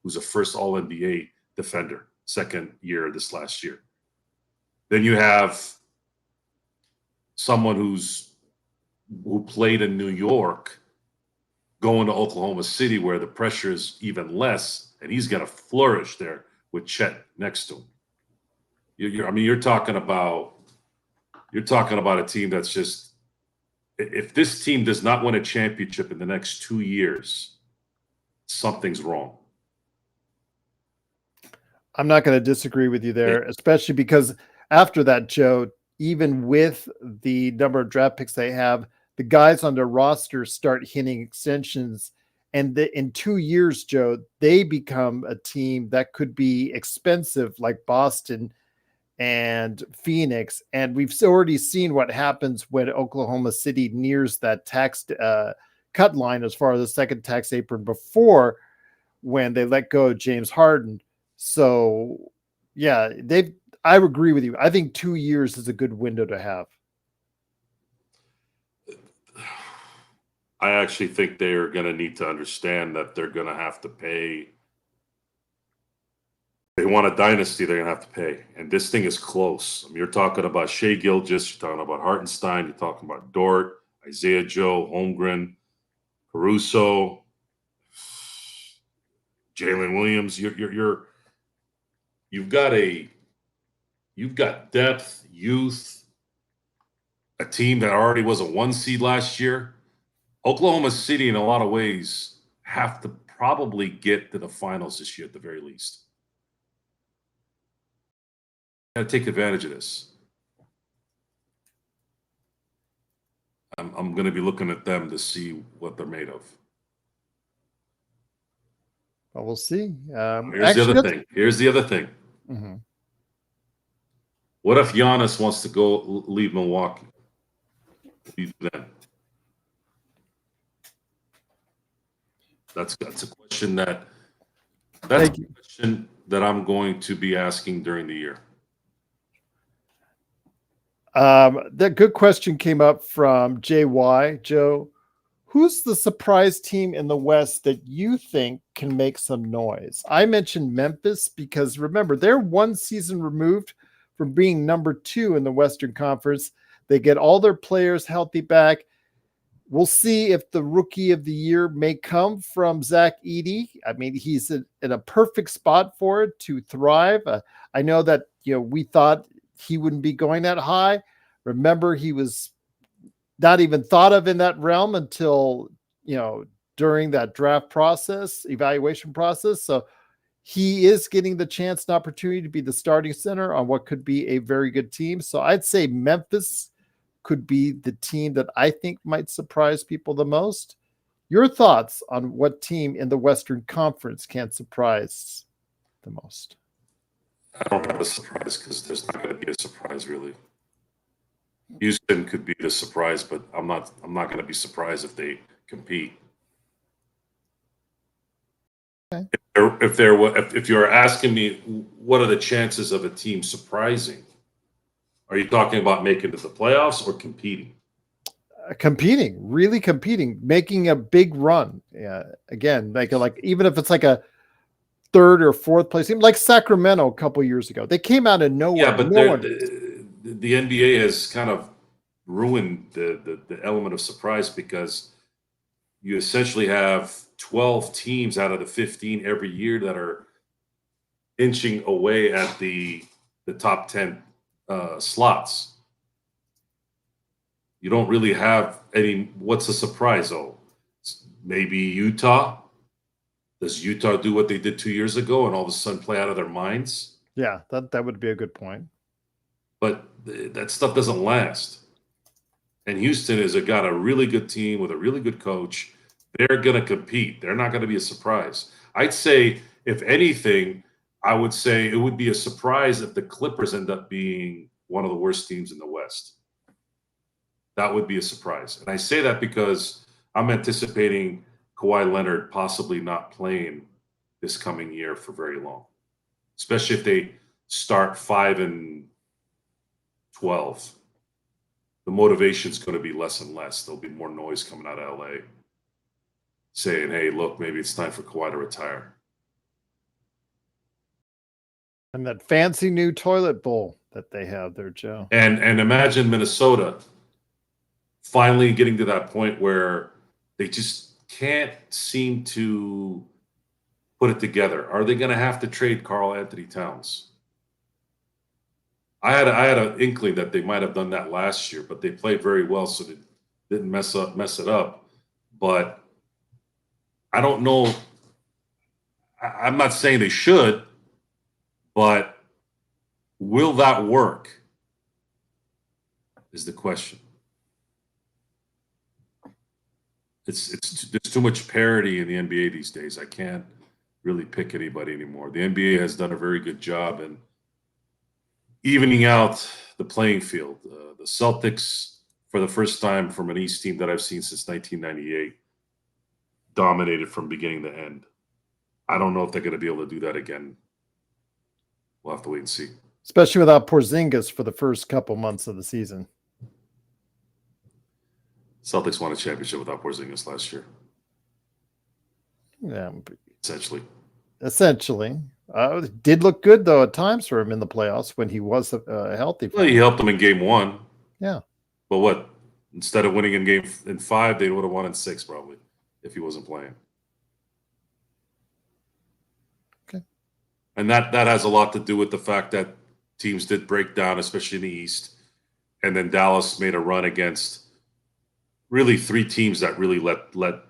who's a first All-NBA defender, second year this last year. Then you have someone who played in New York going to Oklahoma City, where the pressure is even less, and he's going to flourish there with Chet next to him. You're talking about a team that's just, if this team does not win a championship in the next 2 years, something's wrong. I'm not going to disagree with you there, especially because after that, Joe, even with the number of draft picks they have, the guys on their roster start hitting extensions. And in 2 years, Joe, they become a team that could be expensive, like Boston and Phoenix. And we've already seen what happens when Oklahoma City nears that tax cut line as far as the second tax apron before, when they let go of James Harden. So, yeah, I agree with you. I think 2 years is a good window to have. I actually think they're going to need to understand that they're going to have to pay. If they want a dynasty, they're going to have to pay. And this thing is close. You're talking about Shai Gilgeous, you're talking about Hartenstein, you're talking about Dort, Isaiah Joe, Holmgren, Caruso, Jalen Williams. You've got depth, youth, a team that already was a 1 seed last year. Oklahoma City, in a lot of ways, have to probably get to the finals this year at the very least. Got to take advantage of this. I'm going to be looking at them to see what they're made of. Well, we'll see. Here's the other thing. Mm-hmm. What if Giannis wants to leave Milwaukee? What do you do then? That's a question that's a question that I'm going to be asking during the year. That good question came up from JY. Joe, who's the surprise team in the West that you think can make some noise? I mentioned Memphis because remember, they're one season removed from being number 2 in the Western Conference. They get all their players healthy back. We'll see if the rookie of the year may come from Zach Edey. I mean, he's in a perfect spot for it to thrive. I know that, we thought he wouldn't be going that high. Remember, he was not even thought of in that realm until, during that draft process, evaluation process. So he is getting the chance and opportunity to be the starting center on what could be a very good team. So I'd say Memphis could be the team that I think might surprise people the most. Your thoughts on what team in the Western Conference can surprise the most? I don't have a surprise because there's not going to be a surprise really. Houston could be the surprise, but I'm not going to be surprised if they compete. Okay. If you're asking me what are the chances of a team surprising, are you talking about making it to the playoffs or competing? Competing, really competing, making a big run. Yeah, again, like even if it's like a 3rd or 4th place team, like Sacramento a couple years ago, they came out of nowhere. Yeah, but the NBA has kind of ruined the element of surprise because you essentially have 12 teams out of the 15 every year that are inching away at the top 10 slots. You don't really have any. What's a surprise? Oh, maybe Utah. Does Utah do what they did 2 years ago and all of a sudden play out of their minds? Yeah, that would be a good point. But that stuff doesn't last. And Houston has got a really good team with a really good coach. They're going to compete. They're not going to be a surprise. I'd say, if anything, I would say it would be a surprise if the Clippers end up being one of the worst teams in the West. That would be a surprise. And I say that because I'm anticipating Kawhi Leonard possibly not playing this coming year for very long, especially if they start 5-12. The motivation is going to be less and less. There'll be more noise coming out of LA saying, hey, look, maybe it's time for Kawhi to retire. And that fancy new toilet bowl that they have there, Joe. And imagine Minnesota finally getting to that point where they just can't seem to put it together. Are they going to have to trade Karl Anthony Towns? I had an inkling that they might have done that last year, but they played very well, so they didn't mess it up. But I don't know. I'm not saying they should, but will that work is the question. There's too much parity in the NBA these days. I can't really pick anybody anymore. The NBA has done a very good job in evening out the playing field. The Celtics, for the first time from an East team that I've seen since 1998, dominated from beginning to end. I don't know if they're going to be able to do that again. We'll have to wait and see. Especially without Porzingis for the first couple months of the season. Celtics won a championship without Porzingis last year. Yeah, essentially. Did look good though at times for him in the playoffs when he was healthy. Well, he helped them in game 1. Yeah. But what? Instead of winning in 5, they would have won in 6 probably if he wasn't playing. Okay. And that has a lot to do with the fact that teams did break down, especially in the East, and then Dallas made a run against really 3 teams that really let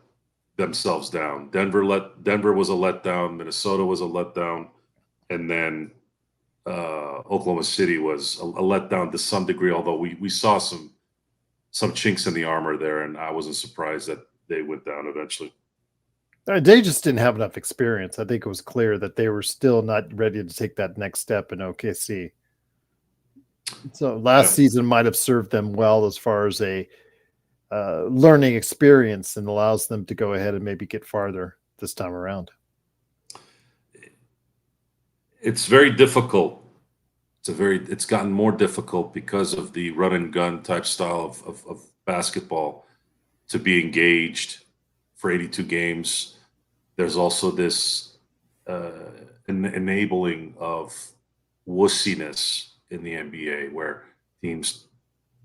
themselves down. Denver was a letdown. Minnesota was a letdown, and then Oklahoma City was a letdown to some degree. Although we saw some chinks in the armor there, and I wasn't surprised that they went down eventually. They just didn't have enough experience. I think it was clear that they were still not ready to take that next step in OKC. So last season might have served them well as far as a learning experience and allows them to go ahead and maybe get farther this time around? It's very difficult. It's gotten more difficult because of the run and gun type style of basketball to be engaged for 82 games. There's also this enabling of wussiness in the NBA where teams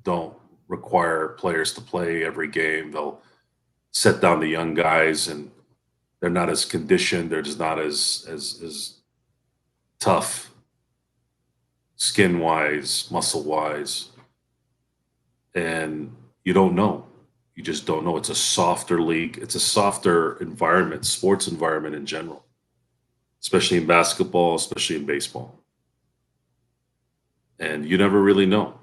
don't require players to play every game. They'll set down the young guys and they're not as conditioned. They're just not as tough, skin wise, muscle wise, and you don't know. You just don't know. It's a softer league. It's a softer environment, sports environment in general, especially in basketball, especially in baseball. And you never really know.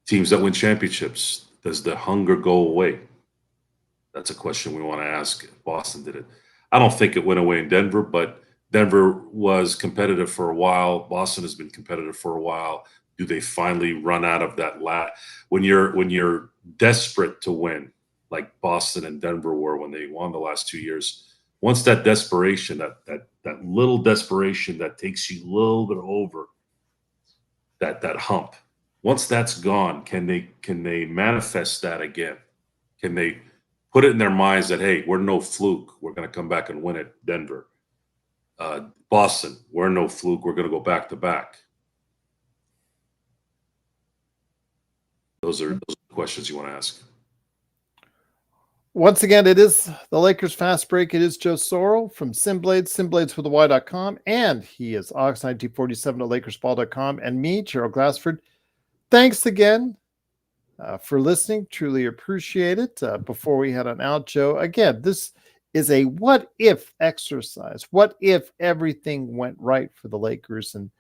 Teams that win championships, does the hunger go away? That's a question we want to ask if Boston did it. I don't think it went away in Denver, but Denver was competitive for a while. Boston has been competitive for a while. Do they finally run out of that when you're desperate to win, like Boston and Denver were when they won the last 2 years? Once that desperation, that little desperation that takes you a little bit over that hump, once that's gone, can they manifest that again? Can they put it in their minds that, hey, we're no fluke, we're going to come back and win it, Denver? Boston, we're no fluke, we're going to go back to back. Those are the questions you want to ask. Once again, it is the Lakers Fast Break. It is Joe Soro from Simblades, SimbladesWithAY.com, and he is Ox1947 at LakersBall.com, and me, Gerald Glassford. Thanks again for listening. Truly appreciate it. Before we head on out, Joe, again, this is a what-if exercise. What if everything went right for the Lakers and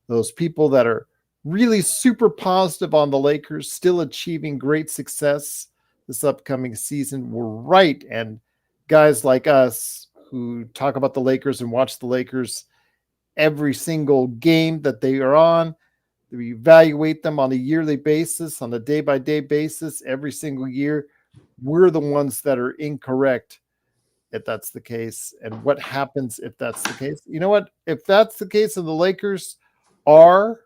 those people that are really super positive on the Lakers, still achieving great success this upcoming season, were right. And guys like us who talk about the Lakers and watch the Lakers every single game that they are on, we evaluate them on a yearly basis, on a day-by-day basis, every single year, we're the ones that are incorrect if that's the case. And what happens if that's the case? You know what? If that's the case and the Lakers are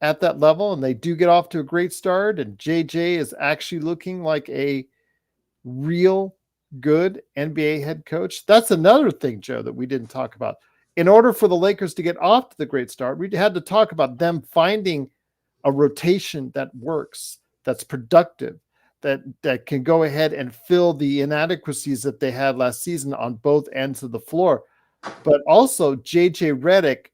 at that level and they do get off to a great start and JJ is actually looking like a real good NBA head coach, that's another thing, Joe, that we didn't talk about. In order for the Lakers to get off to the great start, we had to talk about them finding a rotation that works, that's productive, that can go ahead and fill the inadequacies that they had last season on both ends of the floor. But also JJ Redick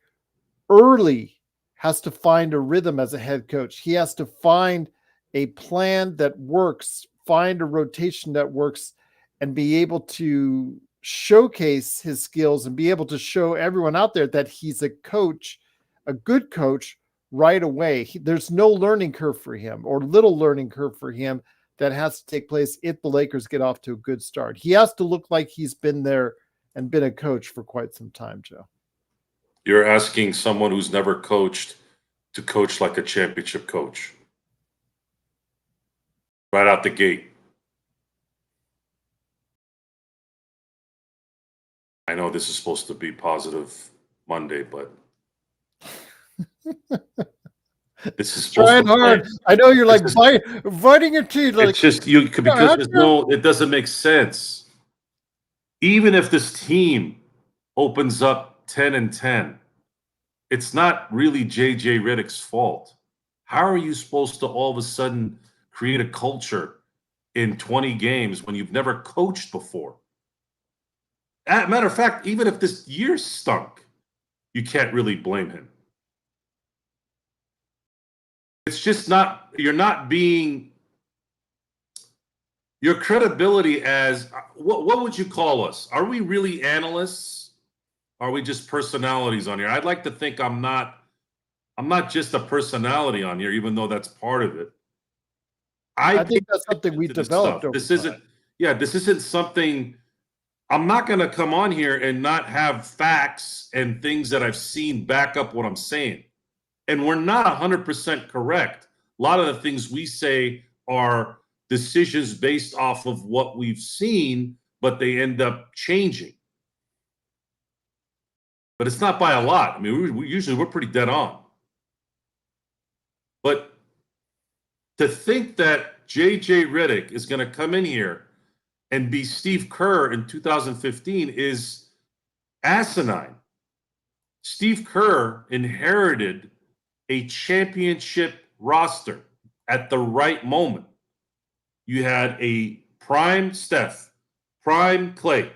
early has to find a rhythm as a head coach. He has to find a plan that works, find a rotation that works, and be able to showcase his skills and be able to show everyone out there that he's a coach, a good coach right away. There's no learning curve for him, or little learning curve for him, that has to take place if the Lakers get off to a good start. He has to look like he's been there and been a coach for quite some time, Joe. You're asking someone who's never coached to coach like a championship coach. Right out the gate. I know this is supposed to be positive Monday, but this is trying hard. I know you're like biting your teeth. Like, it's just you because it doesn't make sense. Even if this team opens up 10-10, it's not really JJ Redick's fault. How are you supposed to all of a sudden create a culture in 20 games when you've never coached before? Matter of fact, even if this year stunk, you can't really blame him. It's just not, you're not being, your credibility as, what would you call us? Are we really analysts? Are we just personalities on here? I'd like to think I'm not just a personality on here, even though that's part of it. I think that's something we developed over time. This isn't something, I'm not going to come on here and not have facts and things that I've seen back up what I'm saying. And we're not 100% correct. A lot of the things we say are decisions based off of what we've seen but they end up changing. But it's not by a lot. I mean, we're pretty dead on. But to think that JJ Redick is going to come in here and be Steve Kerr in 2015 is asinine. Steve Kerr inherited a championship roster at the right moment. You had a prime Steph, prime Clay,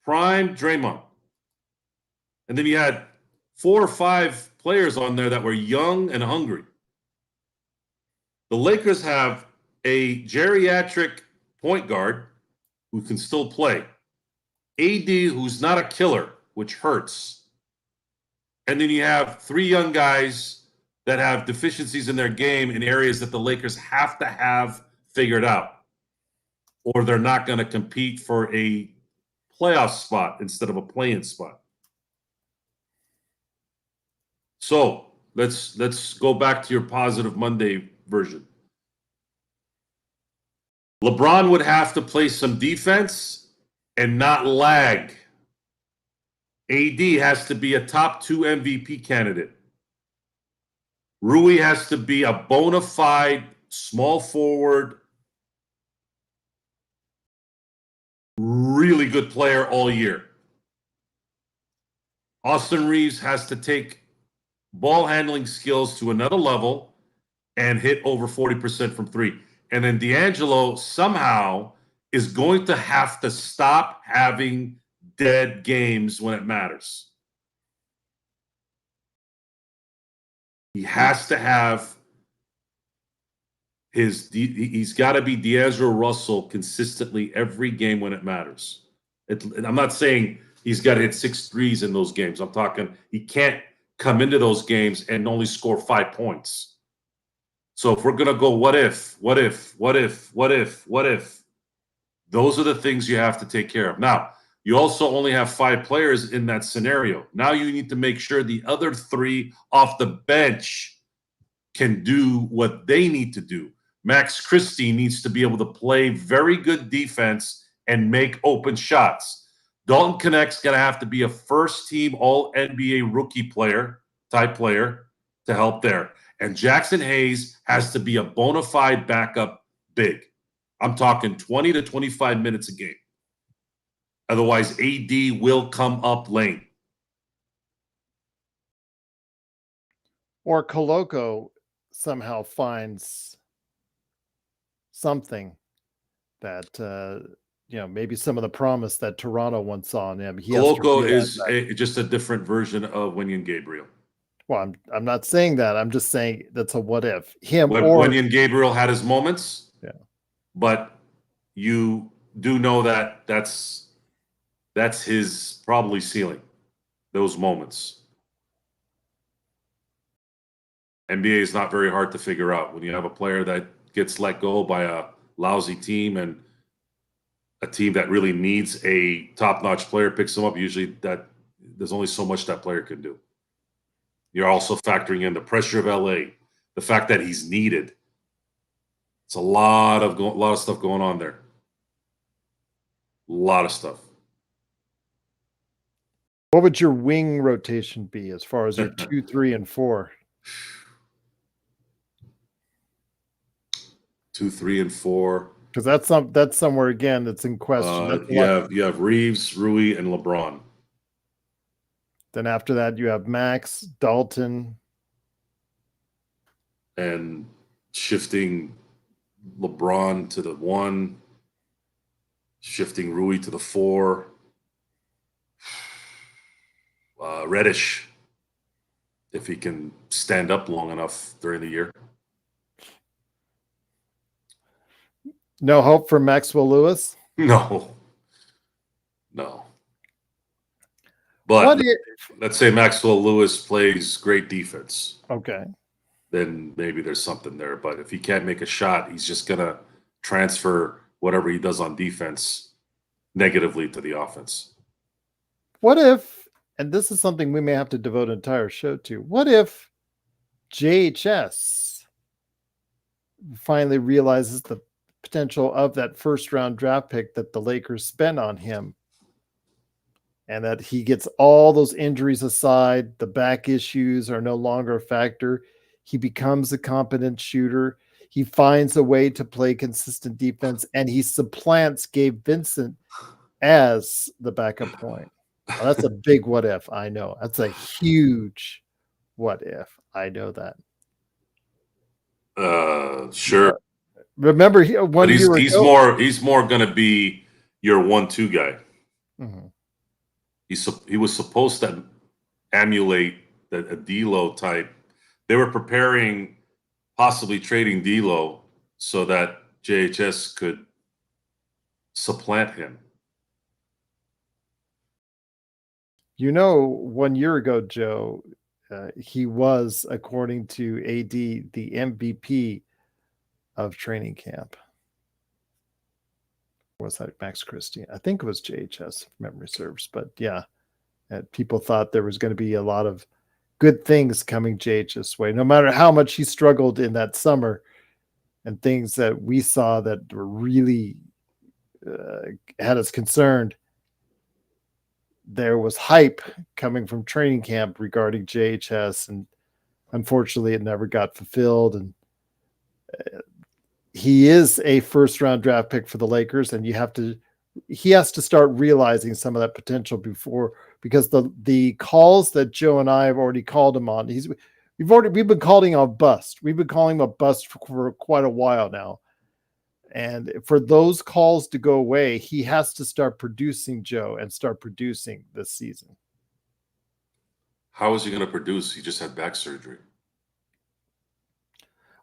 prime Draymond. And then you had 4 or 5 players on there that were young and hungry. The Lakers have a geriatric point guard who can still play. AD, who's not a killer, which hurts. And then you have 3 young guys that have deficiencies in their game in areas that the Lakers have to have figured out, or they're not going to compete for a playoff spot instead of a play-in spot. So let's go back to your positive Monday version. LeBron would have to play some defense and not lag. AD has to be a top 2 MVP candidate. Rui has to be a bona fide small forward, really good player all year. Austin Reeves has to take ball handling skills to another level and hit over 40% from 3. And then D'Angelo somehow is going to have to stop having dead games when it matters. He has to have he's got to be D'Angelo Russell consistently every game when it matters. I'm not saying he's got to hit 6 threes in those games. I'm talking he can't come into those games and only score 5 points. So if we're going to go what if, those are the things you have to take care of. Now, you also only have 5 players in that scenario. Now you need to make sure the other 3 off the bench can do what they need to do. Max Christie needs to be able to play very good defense and make open shots. Dalton Knecht's going to have to be a first-team All-NBA rookie player, type player, to help there. And Jackson Hayes has to be a bona fide backup big. I'm talking 20 to 25 minutes a game. Otherwise, AD will come up lane. Or Koloko somehow finds something that, maybe some of the promise that Toronto once saw in him. Koloko is just a different version of Wenyen Gabriel. Well, I'm not saying that. I'm just saying that's a what if. Wenyen Gabriel had his moments. Yeah. But you do know that that's his probably ceiling, those moments. NBA is not very hard to figure out. When you have a player that gets let go by a lousy team and a team that really needs a top-notch player picks them up, usually that there's only so much that player can do. You're also factoring in the pressure of LA, the fact that he's needed. It's a lot of stuff going on there. A lot of stuff. What would your wing rotation be as far as your 2, 3, and 4? 2, 3, and 4. Because that's somewhere again that's in question. You have Reeves, Rui, and LeBron. Then after that, you have Max, Dalton, and shifting LeBron to the 1, shifting Rui to the 4. Reddish, if he can stand up long enough during the year. No hope for Maxwell Lewis? No. But let's say Maxwell Lewis plays great defense. Okay. Then maybe there's something there. But if he can't make a shot, he's just going to transfer whatever he does on defense negatively to the offense. What if, and this is something we may have to devote an entire show to, what if JHS finally realizes the potential of that first round draft pick that the Lakers spent on him. And that he gets all those injuries aside, the back issues are no longer a factor. He becomes a competent shooter. He finds a way to play consistent defense, and he supplants Gabe Vincent as the backup point. Well, that's a big what if. I know. That's a huge what if. I know that. Sure. Remember, one year ago, he's more going to be your 1-2 guy. Mm-hmm. He was supposed to emulate a D'Lo type. They were preparing, possibly trading D'Lo so that JHS could supplant him. 1 year ago, Joe, he was, according to AD, the MVP of training camp. Was that Max Christie? I think it was JHS, if memory serves. But yeah, people thought there was going to be a lot of good things coming JHS way, no matter how much he struggled in that summer, and things that we saw that were really had us concerned. There was hype coming from training camp regarding JHS, and unfortunately it never got fulfilled. And he is a first round draft pick for the Lakers, and he has to start realizing some of that potential because the calls that Joe and I have already called him on, we've been calling him a bust. We've been calling him a bust for quite a while now. And for those calls to go away, he has to start producing, Joe, and start producing this season. How is he going to produce? He just had back surgery.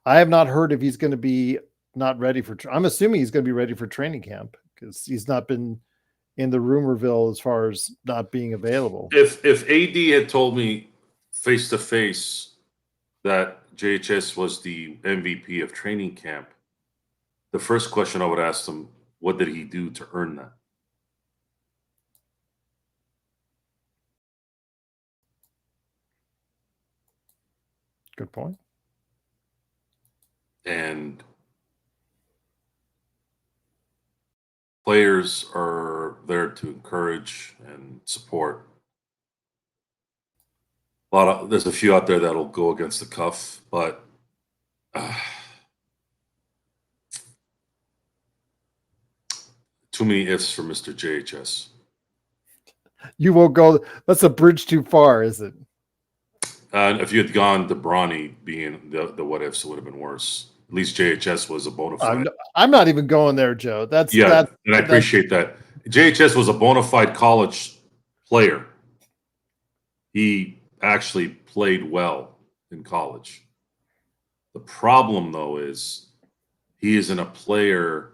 I have not heard if he's going to be not ready for. I'm assuming he's going to be ready for training camp because he's not been in the rumorville as far as not being available. If AD had told me face to face that JHS was the MVP of training camp, the first question I would ask him, what did he do to earn that? Good point. And players are there to encourage and support. There's a few out there that'll go against the cuff, but too many ifs for Mr. JHS. You won't go. That's a bridge too far, is it? If you had gone to Bronny being the what ifs, it would have been worse. At least JHS was a bona fide. I'm not even going there, Joe. And I appreciate that. JHS was a bona fide college player. He actually played well in college. The problem, though, is he isn't a player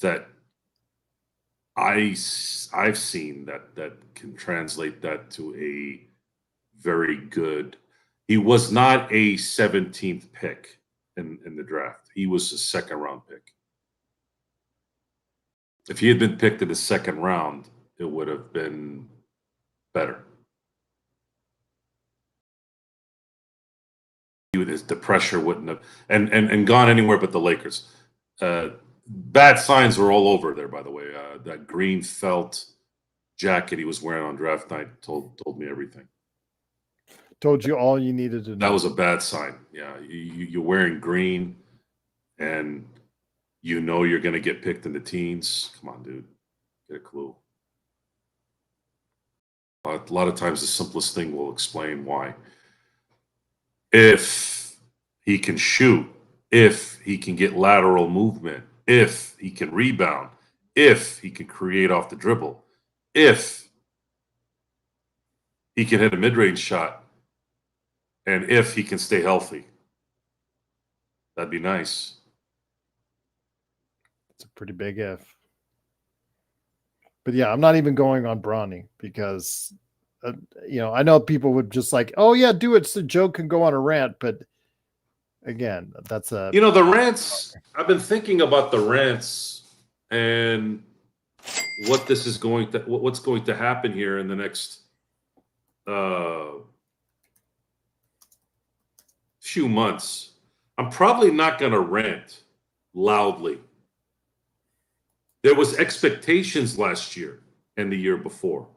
that I've seen that can translate that to a very good. He was not a 17th pick in the draft. He was a second round pick. If he had been picked in the second round, it would have been better. The pressure wouldn't have and gone anywhere but the Lakers. Bad signs were all over there, by the way. That green felt jacket he was wearing on draft night told me everything. Told you all you needed to know. That was a bad sign. Yeah, you're wearing green, and you know you're going to get picked in the teens. Come on, dude. Get a clue. A lot of times the simplest thing will explain why. If he can shoot, if he can get lateral movement, if he can rebound, if he can create off the dribble, if he can hit a mid-range shot, and if he can stay healthy, that'd be nice. It's a pretty big if. But yeah, I'm not even going on Bronny because, I know people would just like, oh yeah, do it so Joe can go on a rant. But again, that's a... the rants, I've been thinking about the rants and what's going to happen here in the next few months. I'm probably not going to rant loudly There was expectations last year and the year before.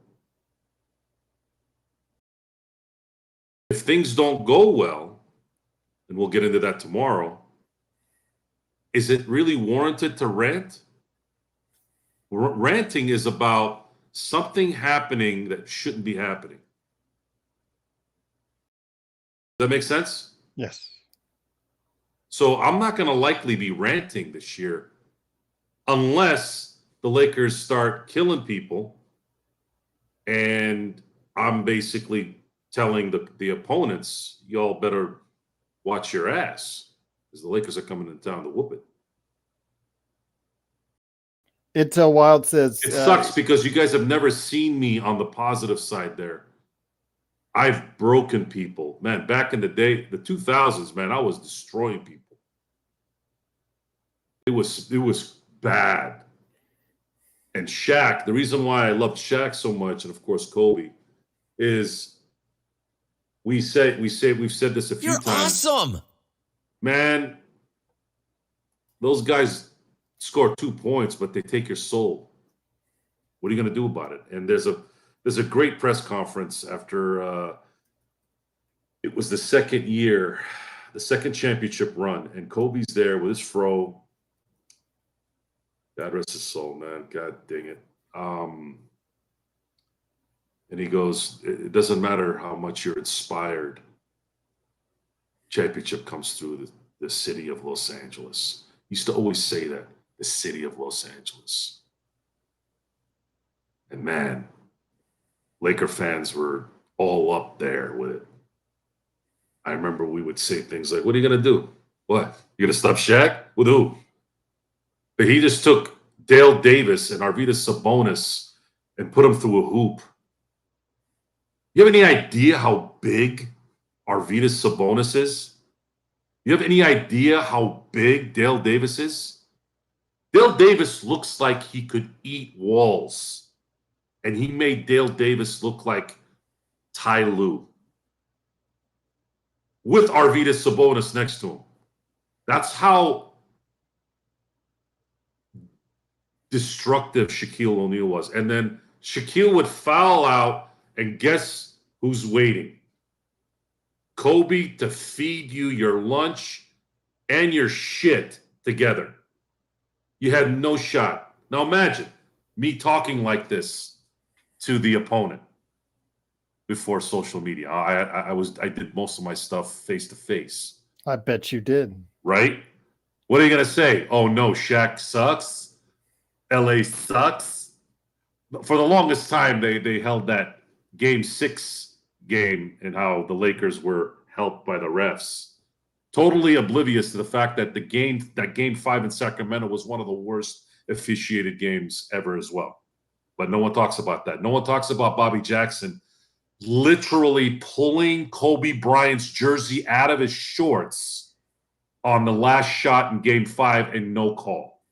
If things don't go well, and we'll get into that tomorrow, is it really warranted to rant? Ranting is about something happening that shouldn't be happening. Does that make sense? Yes. So I'm not going to likely be ranting this year unless the Lakers start killing people and I'm basically telling the opponents, y'all better watch your ass because the Lakers are coming in town to whoop it. Intel Wild says it sucks because you guys have never seen me on the positive side there. I've broken people. Man, back in the day, the 2000s, man, I was destroying people. It was bad. And Shaq, the reason why I loved Shaq so much, and of course Kobe, is we've said this a few times. You're awesome. Man, those guys score 2 points, but they take your soul. What are you going to do about it? And there's a great press conference after it was the second year, the second championship run, and Kobe's there with his fro. God rest his soul, man. God dang it. And he goes, it doesn't matter how much you're inspired. Championship comes through the city of Los Angeles. He used to always say that, the city of Los Angeles. And man, Laker fans were all up there with it. I remember we would say things like, what are you going to do? What? You going to stop Shaq? With who? But he just took Dale Davis and Arvydas Sabonis and put them through a hoop. You have any idea how big Arvydas Sabonis is? You have any idea how big Dale Davis is? Dale Davis looks like he could eat walls. And he made Dale Davis look like Ty Lue with Arvydas Sabonis next to him. That's how destructive Shaquille O'Neal was. And then Shaquille would foul out, and guess who's waiting? Kobe to feed you your lunch and your shit together. You had no shot. Now imagine me talking like this to the opponent before social media. I did most of my stuff face to face. I bet you did. Right? What are you gonna say? Oh no, Shaq sucks. LA sucks. For the longest time, they held that Game 6 game and how the Lakers were helped by the refs. Totally oblivious to the fact that Game 5 in Sacramento was one of the worst officiated games ever as well. But no one talks about that. No one talks about Bobby Jackson literally pulling Kobe Bryant's jersey out of his shorts on the last shot in Game 5 and no call.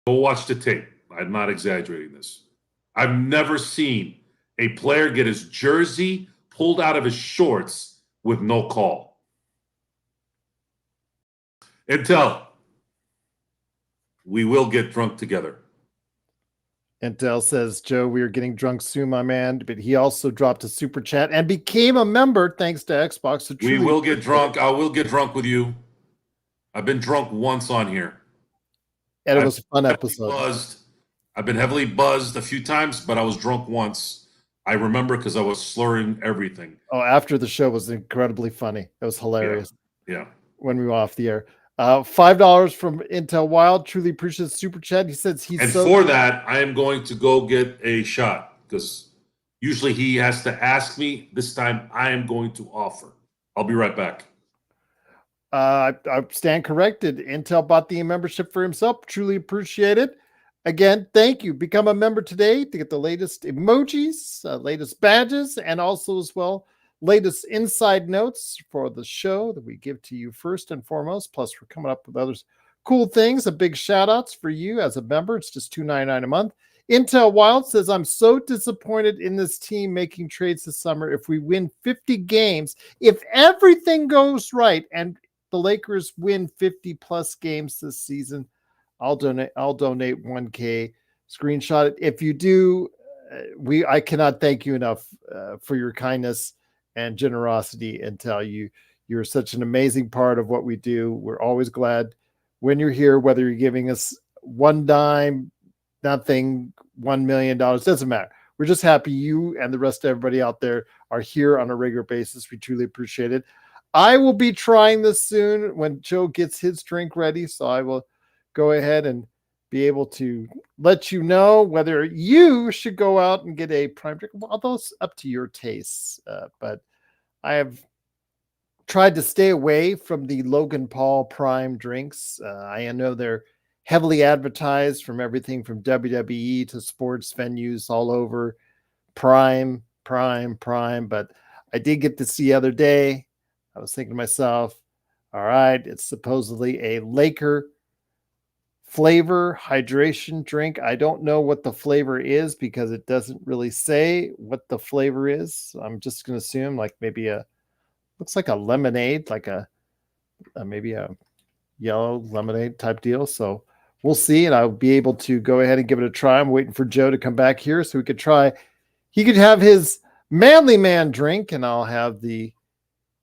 Go watch the tape. I'm not exaggerating this. I've never seen a player get his jersey pulled out of his shorts with no call. Intel, we will get drunk together. Intel says, Joe, we are getting drunk soon, my man. But he also dropped a super chat and became a member thanks to Xbox. So we will get drunk. I will get drunk with you. I've been drunk once on here. And it was a fun episode. I've been heavily buzzed a few times, but I was drunk once. I remember because I was slurring everything. Oh, after the show was incredibly funny. It was hilarious. Yeah. When we were off the air. $5 from Intel Wild. Truly appreciate the super chat. He says for that, I am going to go get a shot because usually he has to ask me. This time I am going to offer. I'll be right back. I stand corrected. Intel bought the membership for himself. Truly appreciate it. Again, thank you. Become a member today to get the latest emojis, latest badges, and also as well, latest inside notes for the show that we give to you first and foremost. Plus, we're coming up with others cool things. A big shout outs for you as a member. It's just $2.99 a month. Intel Wild says, I'm so disappointed in this team making trades this summer. If we win 50 games, if everything goes right and the Lakers win 50 plus games this season, I'll donate 1K. Screenshot it. If you do, I cannot thank you enough for your kindness and generosity, and tell you you're such an amazing part of what we do. We're always glad when you're here, whether you're giving us one dime, nothing, $1 million, doesn't matter. We're just happy you and the rest of everybody out there are here on a regular basis. We truly appreciate it. I will be trying this soon when Joe gets his drink ready. So I will go ahead and be able to let you know whether you should go out and get a prime drink. Although it's up to your tastes. But I have tried to stay away from the Logan Paul prime drinks. I know they're heavily advertised from everything from WWE to sports venues all over. Prime. But I did get to see the other day. I was thinking to myself, all right, it's supposedly a Laker flavor hydration drink. I don't know what the flavor is because it doesn't really say what the flavor is. I'm just going to assume like maybe looks like a lemonade, like maybe a yellow lemonade type deal. So we'll see. And I'll be able to go ahead and give it a try. I'm waiting for Joe to come back here so we could try. He could have his manly man drink and I'll have the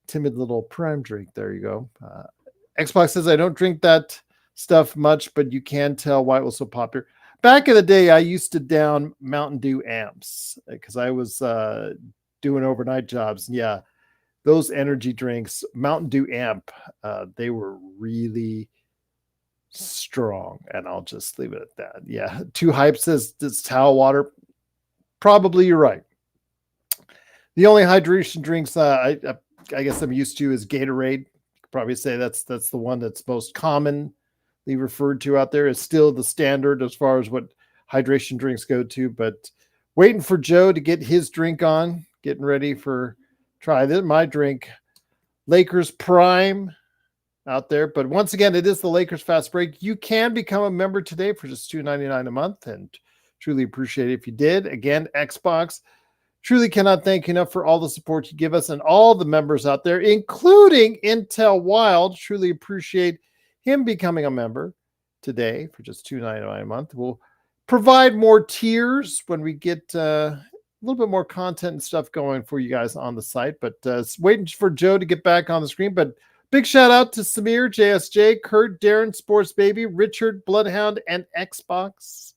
timid little prime drink. There you go. Xbox says, I don't drink that stuff much, but you can tell why it was so popular. Back in the day, I used to down Mountain Dew amps because I was doing overnight jobs. Yeah, those energy drinks, Mountain Dew amp, they were really strong. And I'll just leave it at that. Yeah, Too Hype says it's towel water. Probably you're right. The only hydration drinks I guess I'm used to is Gatorade. You could probably say that's the one that's most commonly referred to out there. Is still the standard as far as what hydration drinks go to. But waiting for Joe to get his drink on, getting ready for try this. My drink, Lakers Prime out there. But once again, it is the Lakers Fast Break. You can become a member today for just $2.99 a month, and truly appreciate it if you did. Again, Xbox. Truly cannot thank you enough for all the support you give us and all the members out there, including Intel Wild. Truly appreciate him becoming a member today for just $2.99 a month. We'll provide more tiers when we get a little bit more content and stuff going for you guys on the site. But waiting for Joe to get back on the screen. But big shout out to Samir, JSJ, Kurt, Darren, Sports Baby, Richard, Bloodhound, and Xbox.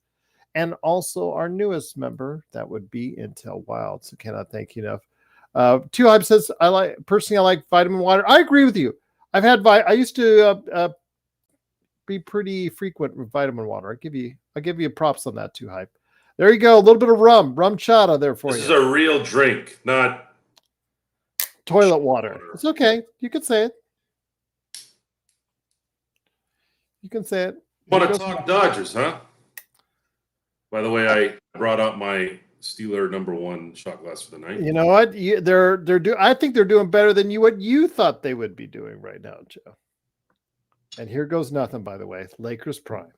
And also our newest member, that would be Intel Wild. So cannot thank you enough. Too Hype says, I like vitamin water. I agree with you. I used to be pretty frequent with vitamin water. I'll give you props on that, Too Hype. There you go. A little bit of rum chata there for you. This is a real drink, not toilet water. It's okay. You can say it. You can say it. Want to talk Dodgers, huh? By the way, I brought out my Steeler #1 shot glass for the night. You know what? I think they're doing better than what you thought they would be doing right now, Joe. And here goes nothing, by the way. Lakers Prime.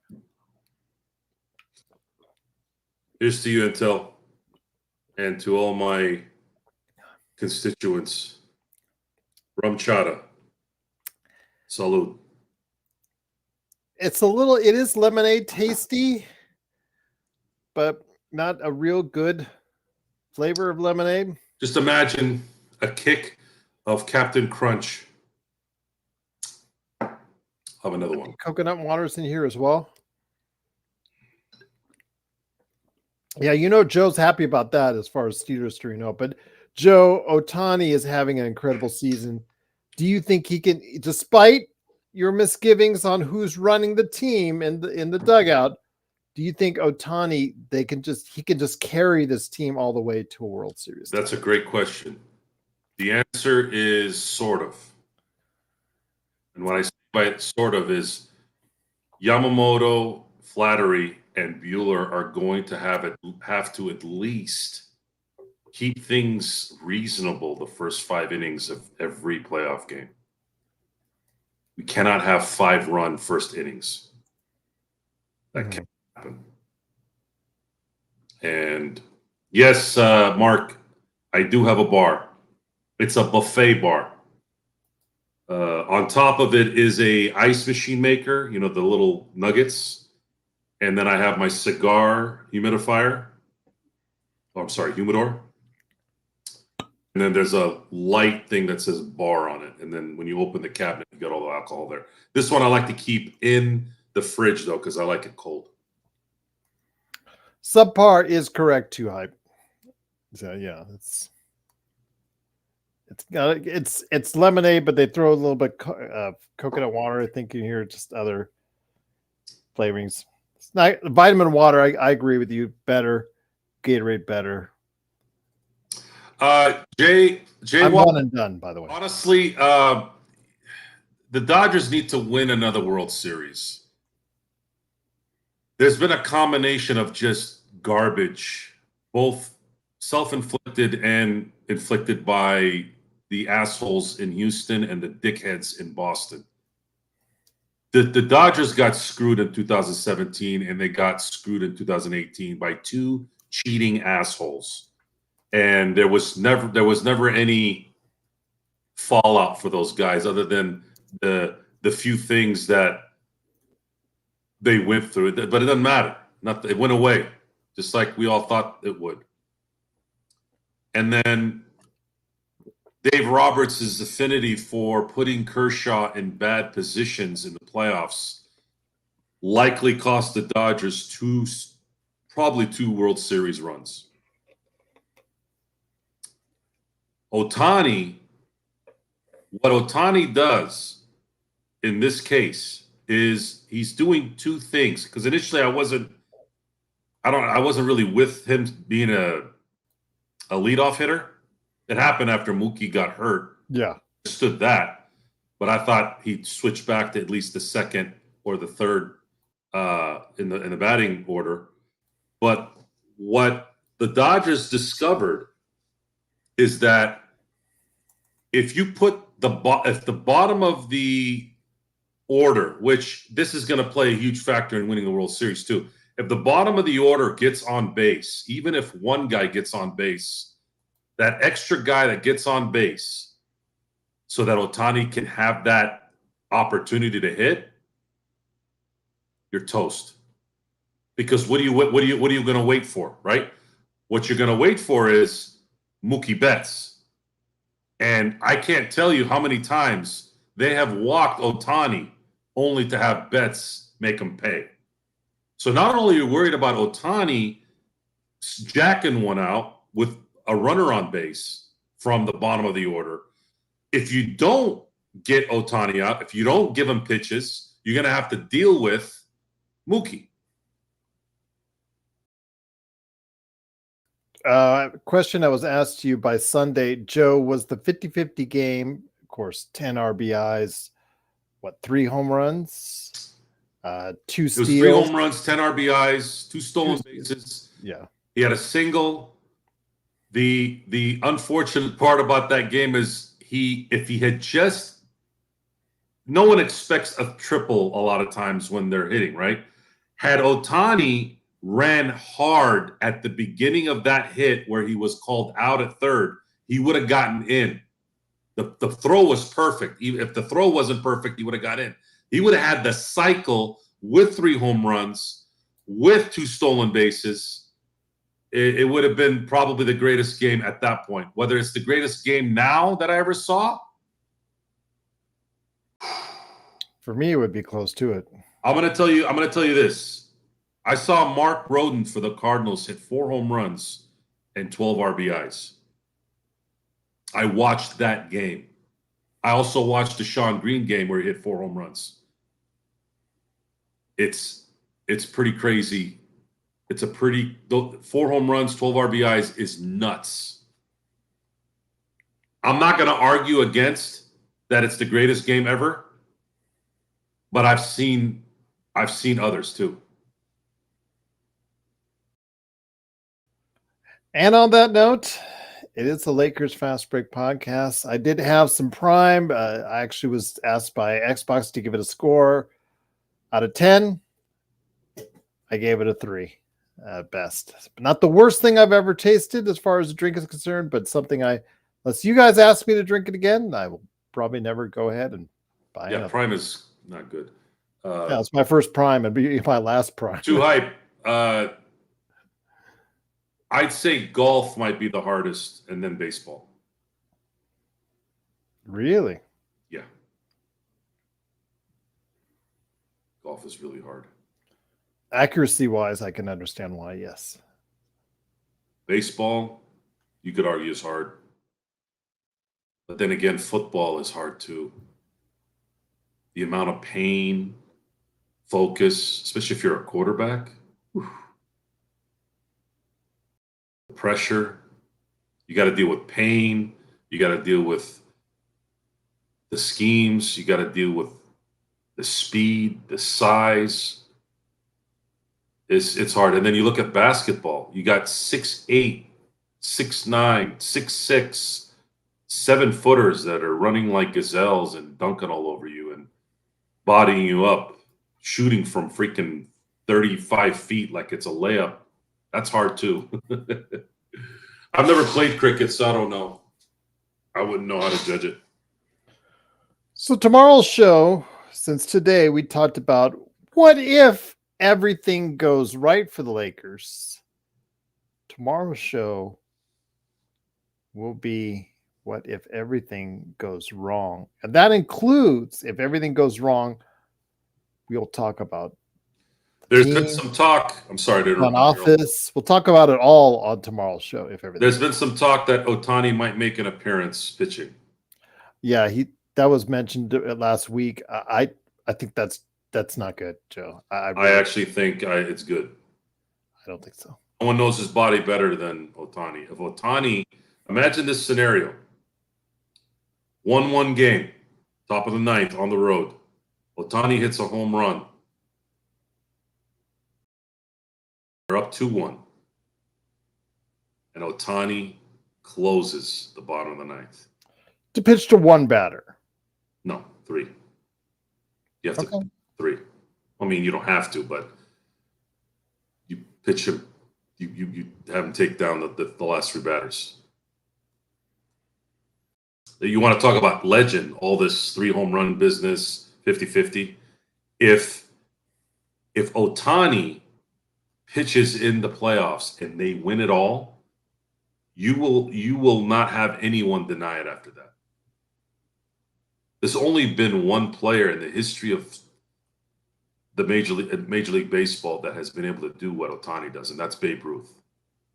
Here's to you, Intel, and to all my constituents. Rum chata. Salud. It is lemonade tasty, but not a real good flavor of lemonade. Just imagine a kick of Captain Crunch. I'll have another one. Coconut water's in here as well. Yeah, Joe's happy about that as far as Steelers do, but Joe Ohtani is having an incredible season. Do you think he can, despite your misgivings on who's running the team in the dugout, do you think Ohtani he can just carry this team all the way to a World Series? That's a great question. The answer is sort of. And what I say by it sort of is Yamamoto, Flattery, and Bueller are going to have to at least keep things reasonable the first 5 innings of every playoff game. We cannot have 5-run first innings. That can't happen. And yes, Mark, I do have a bar. It's a buffet bar. On top of it is a ice machine maker, the little nuggets. and then I have my cigar humidifier. Oh, I'm sorry, humidor. And then there's a light thing that says bar on it. And then when you open the cabinet, you got all the alcohol there. This one I like to keep in the fridge, though, because I like it cold. Subpar is correct too, Hype. So yeah, it's lemonade, but they throw a little bit of coconut water. I think you hear just other flavorings. It's not vitamin water. I agree with you. Better Gatorade, better. Jay, I'm one and done, by the way. Honestly, the Dodgers need to win another World Series. There's been a combination of just garbage, both self-inflicted and inflicted by the assholes in Houston and the dickheads in Boston. The Dodgers got screwed in 2017 and they got screwed in 2018 by two cheating assholes. And there was never any fallout for those guys other than the few things that they went through. But it doesn't matter. It went away, just like we all thought it would. And then Dave Roberts' affinity for putting Kershaw in bad positions in the playoffs likely cost the Dodgers probably two World Series runs. What Ohtani does in this case is he's doing two things. Because initially I wasn't really with him being a leadoff hitter. It happened after Mookie got hurt. Yeah. Understood that. But I thought he'd switch back to at least the second or the third in the batting order. But what the Dodgers discovered is that if you put the bottom of the order, which this is going to play a huge factor in winning the World Series too, if the bottom of the order gets on base, even if one guy gets on base, that extra guy that gets on base so that Ohtani can have that opportunity to hit, you're toast. Because what are you going to wait for, right? What you're going to wait for is Mookie Betts. And I can't tell you how many times they have walked Ohtani only to have Betts make him pay. So not only are you worried about Ohtani jacking one out with a runner on base from the bottom of the order, if you don't get Ohtani out, if you don't give him pitches, you're going to have to deal with Mookie. Question that was asked to you by Sunday, Joe, was the 50-50 game, of course, 10 RBIs, 3 home runs, 2 steals? It was 3 home runs, 10 RBIs, 2 stolen bases. Yeah. He had a single. The unfortunate part about that game is if he had just, no one expects a triple a lot of times when they're hitting, right? Had Ohtani ran hard at the beginning of that hit where he was called out at third, he would have gotten in. The throw was perfect. Even if the throw wasn't perfect, he would have got in. He would have had the cycle with 3 home runs, with 2 stolen bases. It would have been probably the greatest game at that point. Whether it's the greatest game now that I ever saw, for me, it would be close to it. I'm going to tell you this. I saw Mark Rodden for the Cardinals hit 4 home runs and 12 RBIs. I watched that game. I also watched the Sean Green game where he hit 4 home runs. It's pretty crazy. It's 4 home runs, 12 RBIs is nuts. I'm not going to argue against that it's the greatest game ever, but I've seen others too. And on that note, it is the Lakers Fast Break podcast. I did have some Prime. I actually was asked by Xbox to give it a score out of 10. I gave it a 3 at best. Not the worst thing I've ever tasted as far as a drink is concerned, but something unless you guys ask me to drink it again, I will probably never go ahead and buy it. Yeah, Prime is not good. Yeah, it's my first prime and be my last prime. Too hype. I'd say golf might be the hardest, and then baseball. Really? Yeah. Golf is really hard. Accuracy-wise, I can understand why, yes. Baseball, you could argue, is hard. But then again, football is hard too. The amount of pain, focus, especially if you're a quarterback. Whew. Pressure. You got to deal with pain. You got to deal with the schemes. You got to deal with the speed, the size. It's hard. And then you look at basketball. You got 6'8", 6'9", 6'6", 7-footers that are running like gazelles and dunking all over you and bodying you up, shooting from freaking 35 feet like it's a layup. That's hard too. I've never played cricket, so I don't know. I wouldn't know how to judge it. So tomorrow's show, since today we talked about what if everything goes right for the Lakers, tomorrow's show will be what if everything goes wrong. And that includes, if everything goes wrong, we'll talk about There's been some talk. I'm sorry to interrupt. on office. We'll talk about it all on tomorrow's show. If everything. There's been some talk that Ohtani might make an appearance pitching. Yeah, that was mentioned last week. I think that's not good, Joe. I actually think it's good. I don't think so. No one knows his body better than Ohtani. If Ohtani, imagine this scenario: 1-1 game, top of the ninth on the road. Ohtani hits a home run. They're up 2-1. And Ohtani closes the bottom of the ninth. To pitch to one batter. No, 3. You have to 3. I mean, you don't have to, but you pitch him. You have him take down the last 3 batters. You want to talk about legend, all this 3 home run business, 50-50. If Ohtani pitches in the playoffs and they win it all, you will not have anyone deny it after that. There's only been one player in the history of the Major League Baseball that has been able to do what Ohtani does, and that's Babe Ruth.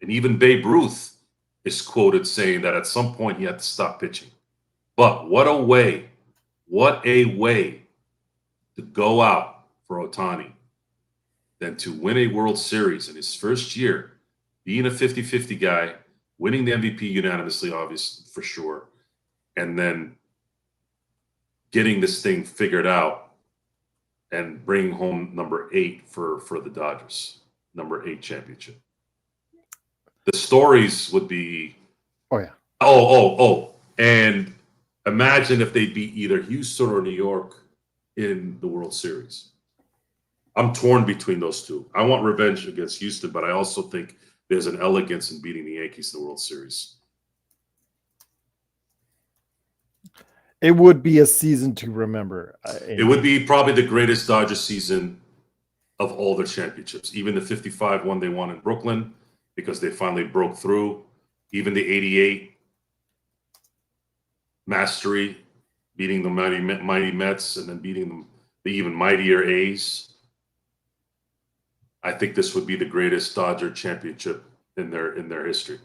And even Babe Ruth is quoted saying that at some point he had to stop pitching. But what a way to go out for Ohtani than to win a World Series in his first year, being a 50-50 guy, winning the MVP unanimously, obviously, for sure, and then getting this thing figured out and bringing home number 8 for the Dodgers, number 8 championship. The stories would be, and imagine if they beat either Houston or New York in the World Series. I'm torn between those two. I want revenge against Houston, but I also think there's an elegance in beating the Yankees in the World Series. It would be a season to remember. It would be probably the greatest Dodgers season of all their championships. Even the 55 one they won in Brooklyn, because they finally broke through. Even the 88 mastery, beating the mighty Mets and then beating the even mightier A's. I think this would be the greatest Dodger championship in their history.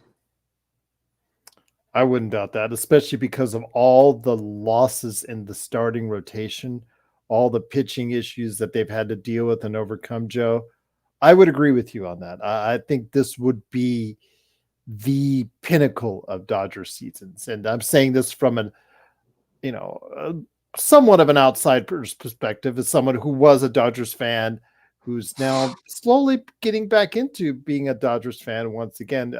I wouldn't doubt that, especially because of all the losses in the starting rotation, all the pitching issues that they've had to deal with and overcome, Joe. I would agree with you on that. I think this would be the pinnacle of Dodger seasons. And I'm saying this from somewhat of an outside perspective, as someone who was a Dodgers fan, who's now slowly getting back into being a Dodgers fan once again.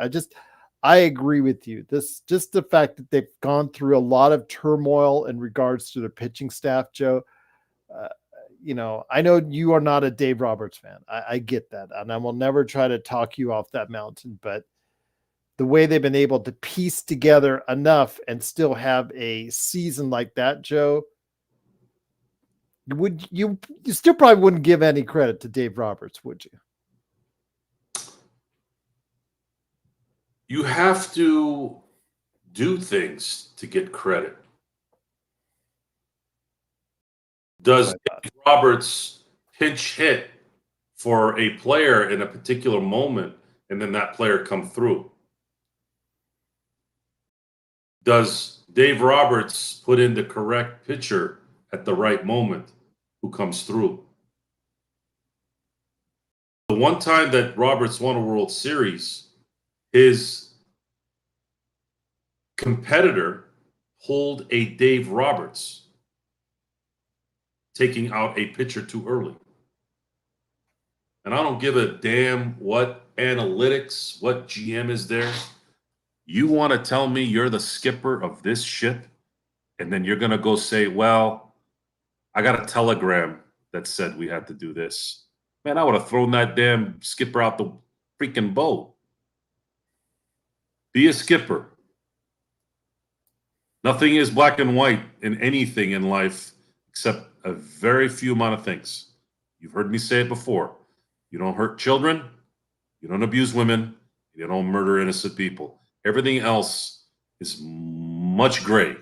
I agree with you. Just the fact that they've gone through a lot of turmoil in regards to their pitching staff, Joe. I know you are not a Dave Roberts fan. I get that. And I will never try to talk you off that mountain, but the way they've been able to piece together enough and still have a season like that, Joe, Would you still probably wouldn't give any credit to Dave Roberts, would you? You have to do things to get credit. Does Dave Roberts pinch hit for a player in a particular moment and then that player come through? Does Dave Roberts put in the correct pitcher at the right moment who comes through? The one time that Roberts won a World Series, his competitor pulled a Dave Roberts, taking out a pitcher too early. And I don't give a damn what analytics, what GM is there. You want to tell me you're the skipper of this ship, and then you're going to go say, well, I got a telegram that said we had to do this. Man, I would have thrown that damn skipper out the freaking boat. Be a skipper. Nothing is black and white in anything in life except a very few amount of things. You've heard me say it before. You don't hurt children. You don't abuse women. You don't murder innocent people. Everything else is much gray.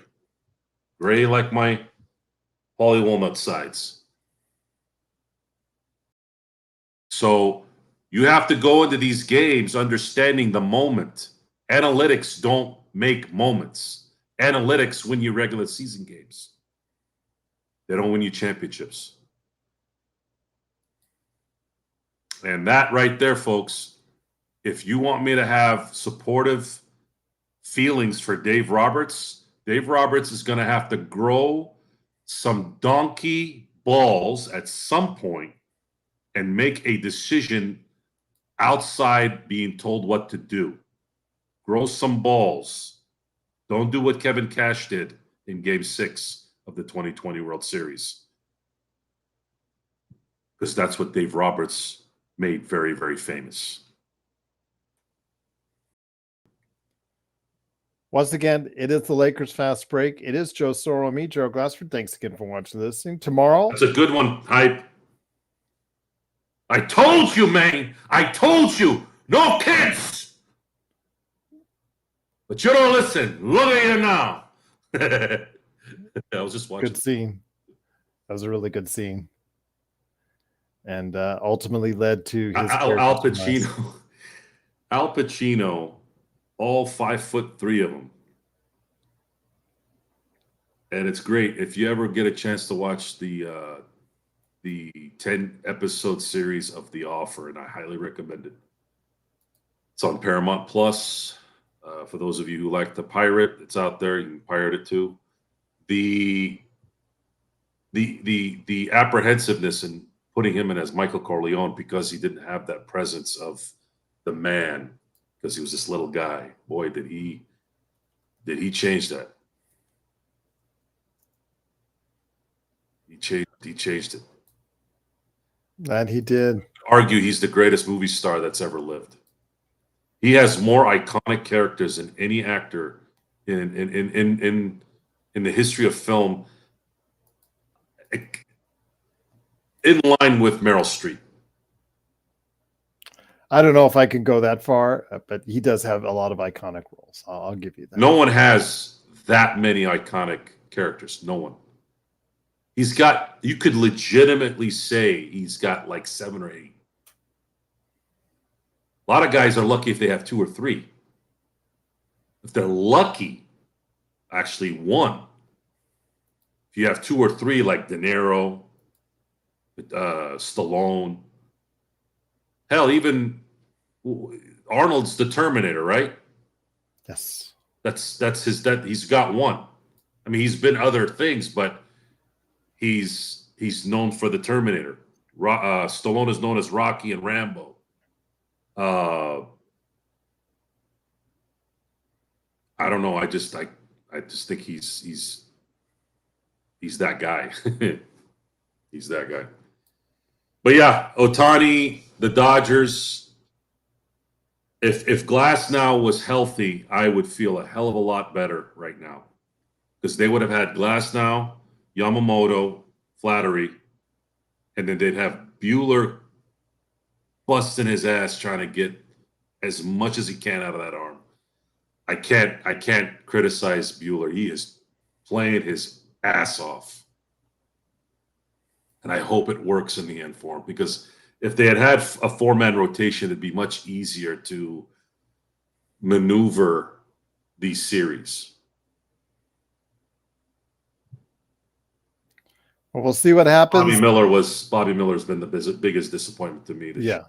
Gray like my poly walnut sides. So you have to go into these games understanding the moment. Analytics don't make moments. Analytics win you regular season games. They don't win you championships. And that right there, folks, if you want me to have supportive feelings for Dave Roberts is going to have to grow some donkey balls at some point and make a decision outside being told what to do. Grow some balls. Don't do what Kevin Cash did in Game 6 of the 2020 World Series. Because that's what Dave Roberts made very, very famous. Once again, it is the Lakers Fast Break. It is Joe Soro, me, Gerald Glassford. Thanks again for watching this thing. Tomorrow. That's a good one, Hype. I told you, man. I told you. No kids. But you don't listen. Look at you now. I was just watching. Good scene. That was a really good scene. And ultimately led to his Al Pacino. Al Pacino, all 5'3" of them. And it's great. If you ever get a chance to watch the 10-episode series of The Offer, and I highly recommend it. It's on Paramount Plus. For those of you who like to pirate, it's out there. You can pirate it too. The apprehensiveness in putting him in as Michael Corleone because he didn't have that presence of the man, because he was this little guy. Boy, did he change that. He changed it. And he did. Argue he's the greatest movie star that's ever lived. He has more iconic characters than any actor in the history of film, in line with Meryl Streep. I don't know if I can go that far, but he does have a lot of iconic roles. I'll give you that. No one has that many iconic characters. No one. He's got, you could legitimately say he's got like 7 or 8. A lot of guys are lucky if they have 2 or 3. If they're lucky, actually 1. If you have 2 or 3, like De Niro, Stallone, hell, even Arnold's the Terminator, right? Yes. That's he's got 1. I mean, he's been other things, but he's known for the Terminator. Stallone is known as Rocky and Rambo. I don't know. I just think he's that guy. He's that guy. But yeah, Ohtani, the Dodgers. If Glasnow was healthy, I would feel a hell of a lot better right now, because they would have had Glasnow, Yamamoto, flattery, and then they'd have Bueller busting his ass trying to get as much as he can out of that arm. I can't criticize Bueller. He is playing his ass off. And I hope it works in the end for him, because if they had a 4-man rotation, it'd be much easier to maneuver these series. Well, we'll see what happens. Bobby Miller's been the biggest disappointment to me this year.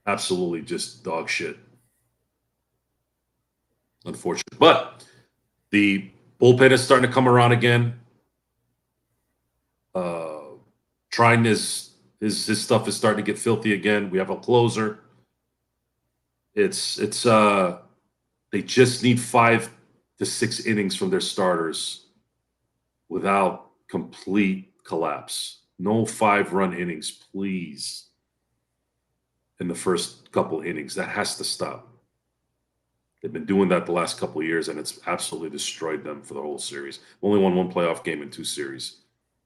Absolutely just dog shit. Unfortunate. But the bullpen is starting to come around again. Trying his stuff is starting to get filthy again. We have a closer. It's they just need 5 to 6 innings from their starters without complete collapse. No 5-run innings, please, in the first couple innings. That has to stop. They've been doing that the last couple of years, and it's absolutely destroyed them for the whole series. Only won 1 playoff game in 2 series.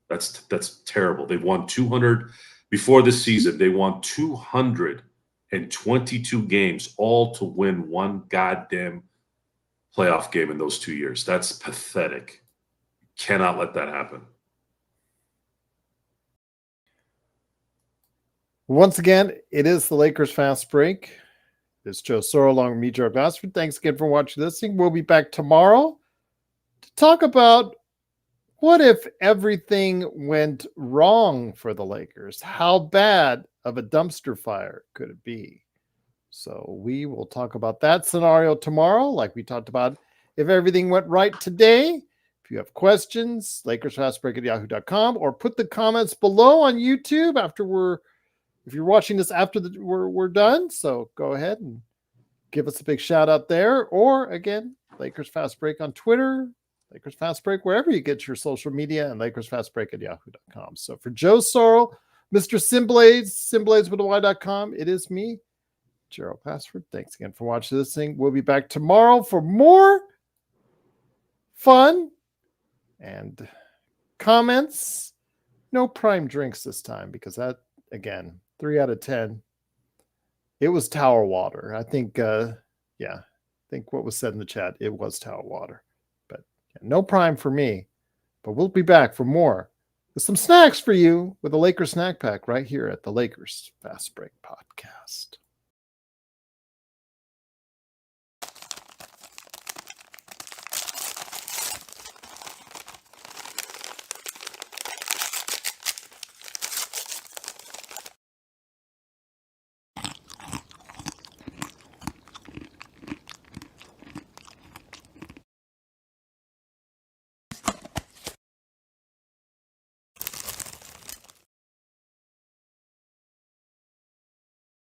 That's terrible. They've won 200 before this season. They won 222 games, all to win 1 goddamn playoff game in those 2 years. That's pathetic. Cannot let that happen. Once again, it is the Lakers Fast Break. It's Joe Soro along with me, Jared Bassford. Thanks again for watching this thing. We'll be back tomorrow to talk about what if everything went wrong for the Lakers. How bad of a dumpster fire could it be? So we will talk about that scenario tomorrow, like we talked about if everything went right today. If you have questions, LakersFastBreak@yahoo.com, or put the comments below on YouTube if you're watching this after we're done. So go ahead and give us a big shout out there. Or again, Lakers Fast Break on Twitter, Lakers Fast Break wherever you get your social media, and LakersFastBreak@yahoo.com. So for Joe Soro, Mr. Simblades with a Y.com, it is me, Gerald Passford. Thanks again for watching this thing. We'll be back tomorrow for more fun and comments. No prime drinks this time, because that, again, 3 out of 10. It was tower water. I think, I think what was said in the chat, it was tower water. But no prime for me. But we'll be back for more with some snacks for you with a Lakers snack pack right here at the Lakers Fast Break Podcast.